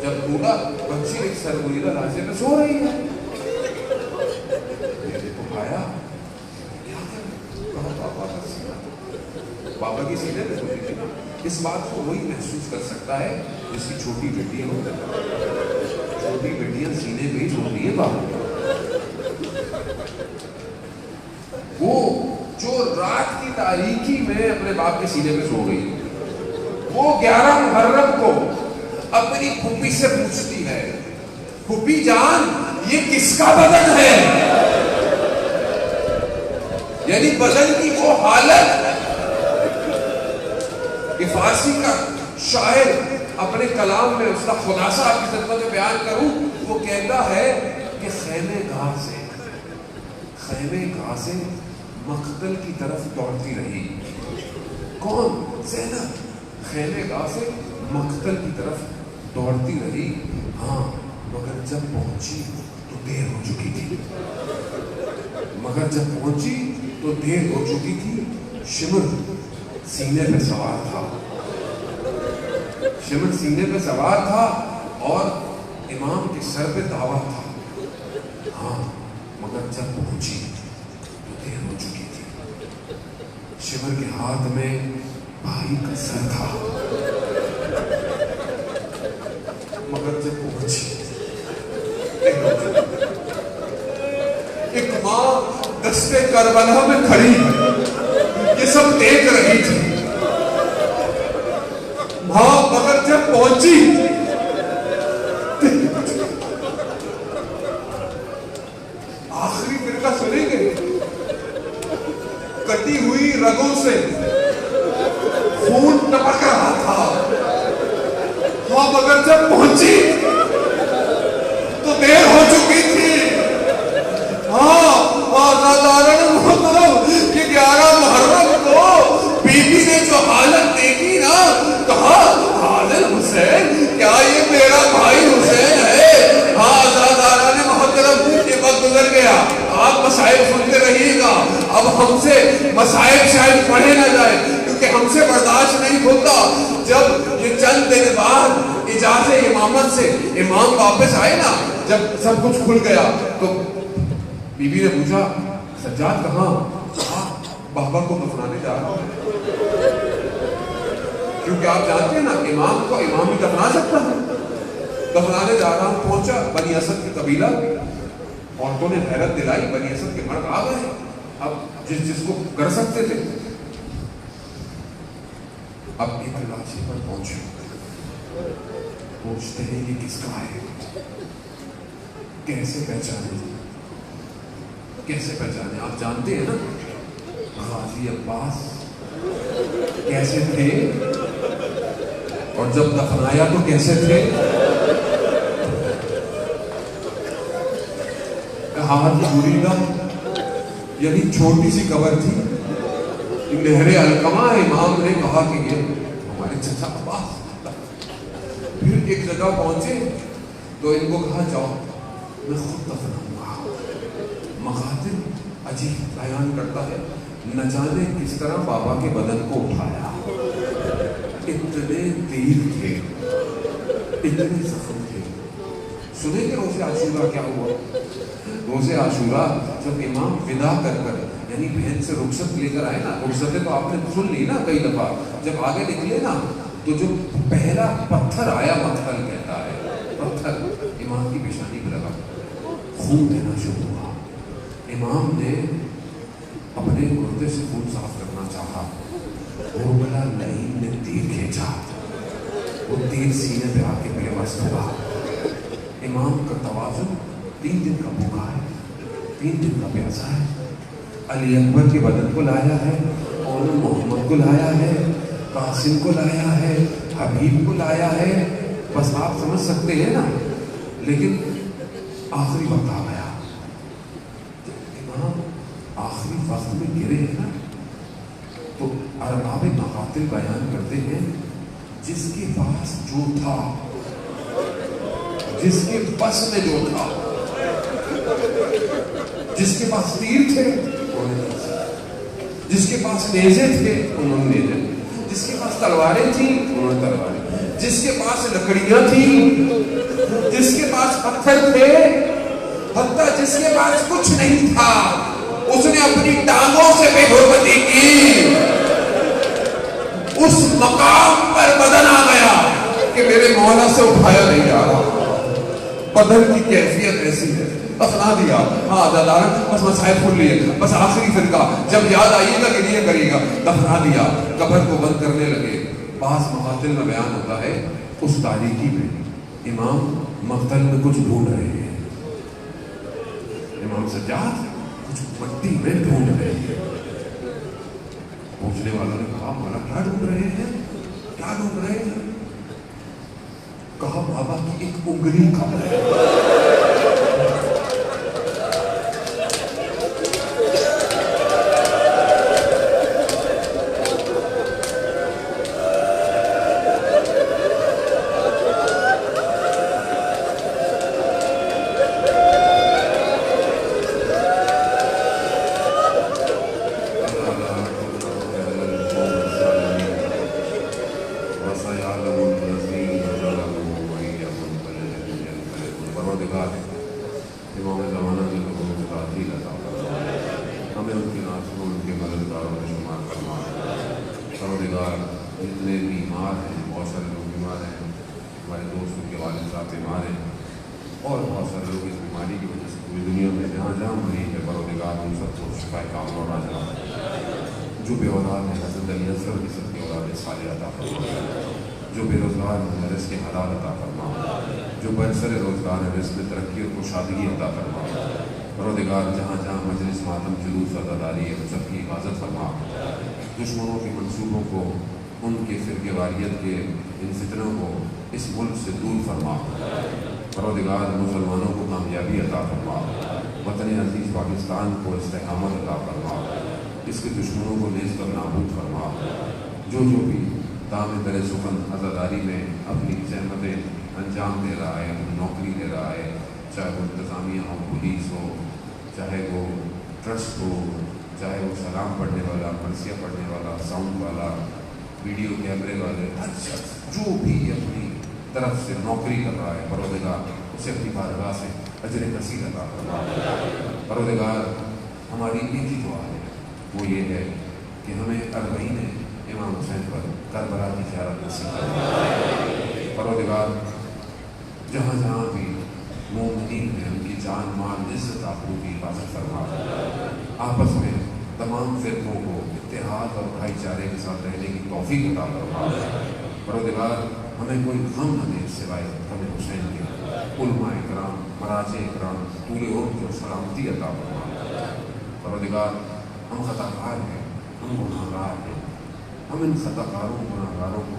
[SPEAKER 1] جب ڈھونڈا, بچی ایک سر بریدہ لاشے میں سو رہی ہے. بیٹے کو کھایا, کیا کریں, کہا بابا کا سینہ, بابا کی سینے میں سوئی تھی. اس بات کو وہی محسوس کر سکتا ہے جس کی چھوٹی بیٹیاں ہو, چھوٹی بیٹیاں سینے میں ہی سوتی ہیں بابا. وہ جو رات کی تاریکی میں اپنے باپ کے سینے میں سو گئی, وہ 11 محرم کو اپنی پھوپھی سے پوچھتی ہے, پھوپھی جان یہ کس کا بدن ہے؟ یعنی بدن کی وہ حالت کہ فارسی کا شاعر اپنے کلام میں اس کا خلاصہ آپ کی خدمت میں بیان کروں, وہ کہتا ہے کہ خیمے گاہ سے مقتل کی طرف دوڑتی رہی. کون؟ زینب. خیمے گاہ سے مقتل کی طرف دوڑتی رہی, ہاں, مگر جب پہنچی تو دیر ہو چکی تھی. شمر سینے پہ سوار تھا, اور امام کے سر پہ دعویٰ تھا, ہاں, مگر جب پہنچی تو دیر ہو چکی تھی. شمر کے ہاتھ میں بھائی کا سر تھا, مگر جب پہنچی ایک ماں دستے کربلا میں کھڑی, یہ سب دیکھ رہی تھی. ماں مگر جب پہنچی, آخری فرقہ سنیں گے, کٹی ہوئی رگوں سے خون ٹپک رہا تھا. ہاں مگر جب پہنچی تو دیر ہو چکی تھی. کہ 11 محرم کو بی بی نے جو حالت دیکھی نا, کہا حاضر حسین, کیا یہ میرا بھائی حسین ہے؟ ہاں آزاداران محترم, یہ وقت گزر گیا, آپ مسائل سنتے رہیے گا. اب ہم سے مسائل شاید پڑھے نہ جائے, کیونکہ ہم سے برداشت نہیں ہوتا. جب یہ چند دن بعد اجازت امامت سے امام واپس آئے نا, جب سب کچھ کھل گیا, تو بی بی نے پوچھا سجاد کہاں؟ بابا کو دفنانے جا رہا ہوں. کیونکہ آپ جانتے ہیں نا امام کو امام ہی دفنا سکتا ہے. دفنانے جا رہا ہوں, پہنچا بنی اسد کی قبیلہ, عورتوں نے حیرت دلائی, بنی اسد کے مرد آ گئے, اب جس کو کر سکتے تھے. اب ایک لاچے پر پہنچے, پوچھتے ہیں یہ کس کا ہے, کیسے پہچانے, کیسے پہچانے. آپ جانتے ہیں نا غازی عباس کیسے تھے, اور جب دفنایا تو کیسے تھے. ہاتھ بریدہ یعنی چھوٹی سی قبر تھی, نہر علقمہ. امام نے کہا کہ یہ ہمارے چچا عباس. پھر ایک جگہ پہنچے تو ان کو کہا جاؤ میں خود دفناؤں گا. مقاتل عجیب بیان کرتا ہے, نہ جانے کس طرح بابا کے بدن کو اٹھایا, اتنے تیر تھے, اتنے زخم تھے. سنیں کہ روزے عاشورہ کیا ہوا. روزے عاشورہ جب امام ودا کر کر یعنی بہن سے رخصت لے کر آئے نا, رخصتیں تو آپ نے سن لی نا کئی دفعہ, جب آگے نکلے نا تو جو پہلا پتھر آیا, متھل کہتا ہے, پتھر امام کی پیشانی پہ لگا, خون دینا شروع ہوا. امام نے اپنے گردے سے خون صاف کرنا چاہا, وہ بڑا لعین نے تیر کھینچا, وہ تیر سینے پہ آ کے بے وست ہوا. امام کا توازن 3 دن کا بھوکا ہے, 3 دن کا پیاسا ہے. علی اکبر کے بدن کو لایا ہے, اور محمد کو لایا ہے, قاسم کو لایا ہے, حبیب کو لایا ہے. بس آپ سمجھ سکتے ہیں نا. لیکن آخری وقت آ گیا, امام آخری وقت میں گرے ہیں نا, تو ارباب مقاتل بیان کرتے ہیں جس کے پاس جو تھا, جس کے بس میں جو تھا, جس کے پاس تیر تھے انہوں نے, جس کے پاس نیزے تھے انہوں نے نیزے, جس کے پاس تلواریں تھیں انہوں نے تلواریں, جس کے پاس لکڑیاں تھیں, جس کے پاس پتھر تھے, حتیٰ جس کے پاس کچھ نہیں تھا اس نے اپنی ٹانگوں سے بے حرمتی کی. اس مقام پر بدن آ گیا کہ میرے مولا سے اٹھایا نہیں جا رہا. بدن کی کیفیت ایسی ہے. دفنا دیا, ہاں عزادار, بس مسائل کھل لیے, بس آخری فرقہ جب یاد آئیے گا کہ یہ کرے گا, دفنا دیا, قبر کو بند کرنے لگے. بعض مقاتل میں بیان ہوتا ہے اس تاریکی میں امام مقتل میں کچھ ڈھونڈ رہے ہیں. امام سجاد کچھ مٹی میں ڈھونڈ رہے ہیں. پوچھنے والوں نے کہا مولا کیا ڈھونڈ رہے ہیں, کیا ڈھونڈ رہے ہیں. کہا بابا کی ایک انگلی کہاں ہے. جتنے بیمار ہیں, بہت سارے لوگ بیمار ہیں, ہمارے دوستوں کے والد صاحب بیمار ہیں, اور بہت سارے لوگ اس بیماری کی وجہ سے پوری دنیا میں جہاں جہاں مریض ہے, پروردگار ان سب کو شفا کامل اور عاجلہ. جو بے اولاد ہیں حضرت علی اصغر کی سب کی اولاد صالحہ عطا فرما. جو بے روزگار ہیں رزق کے حلال عطا فرما. جو برسر روزگار ہے رزق میں ترقی اور خوشحالی عطا فرما. پروردگار جہاں جہاں مجلس ماتم جلوس عزاداری ہے سب کی حفاظت فرما. دشمنوں کے منصوبوں کو, ان کے فرقے واریت کے ان فتنوں کو اس ملک سے دور فرما. پروردگار مسلمانوں کو کامیابی عطا فرما. وطن عزیز پاکستان کو استحکامت عطا فرما. اس کے دشمنوں کو نیز کر نابود فرما. جو بھی دام در سخن عزاداری میں اپنی زحمتیں انجام دے رہا ہے, اپنی نوکری دے رہا ہے, چاہے وہ انتظامیہ ہو, پولیس ہو, چاہے وہ ٹرسٹ ہو, چاہے وہ سلام پڑھنے والا, مرثیہ پڑھنے والا, ساؤنڈ والا, ویڈیو کیمرے والے, ہر شخص جو بھی اپنی طرف سے نوکری کر رہا ہے, پروردگار اسے اپنی بارگاہ سے اجر کثیر عطا فرما. پروردگار ہماری ایک ہی دعا ہے, وہ یہ ہے کہ ہمیں 40 امام حسین پر کربلا کی زیارت نصیب فرما۔ پروردگار جہاں جہاں بھی مومنین ہیں ان کی جان مال عزت آبرو کی حفاظت فرما۔ آپس میں تمام فرقوں کو اتحاد اور بھائی چارے کے ساتھ رہنے کی توفیق عطا فرما۔ پروردگار ہمیں کوئی غم نہ دے سوائے غم حسین کے۔ علماء اکرام، مراجع اکرام طول عمر اور سلامتی عطا فرما۔ پروردگار ہم خطا کار ہیں، ہم گناہ گار ہیں، ہم ان خطا کاروں گناہ گاروں کو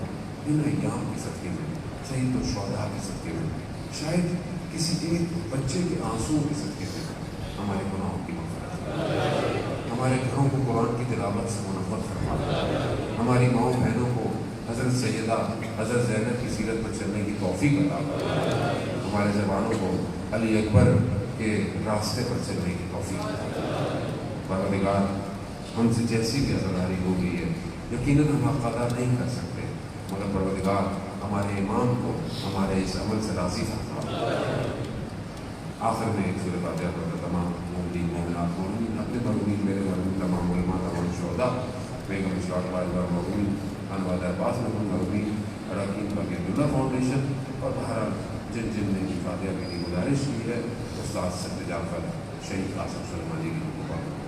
[SPEAKER 1] ان ایام کے صدقے میں، شہید و شہداء کے صدقے میں، شاید کسی ایک بچے کے آنسوں کے صدقے میں ہمارے گناہوں کی مغفرت فرما۔ ہمارے گھروں کو قرآن کی تلاوت سے منور فرما۔ ہماری ماؤں بہنوں کو حضرت سیدہ حضرت زینب کی سیرت پر چلنے کی توفیق عطا فرما۔ ہمارے زبانوں کو علی اکبر کے راستے پر چلنے کی توفیق عطا فرما۔ پروردگار ہم سے جیسی بھی عزاداری ہو گئی ہے یقیناً ہم قضا نہیں کر سکتے، مگر پروردگار ہمارے امام کو ہمارے اس عمل سے راضی فرما۔ آخر میں ایک سورۃ فاتحہ پڑھ تمام مومنین مومنات مومنین اپنے مرحومین میرے مرحوم تمام علماء تمام شہداء بیگم اشراق والدہ مرحومین انواد عباس مرحومین اراکین بقیت اللہ فاؤنڈیشن اور بہرحال جن جن نے فاتحہ کی گزارش کی ہے استاد سید جعفر شہید قاسم سلیمانی کی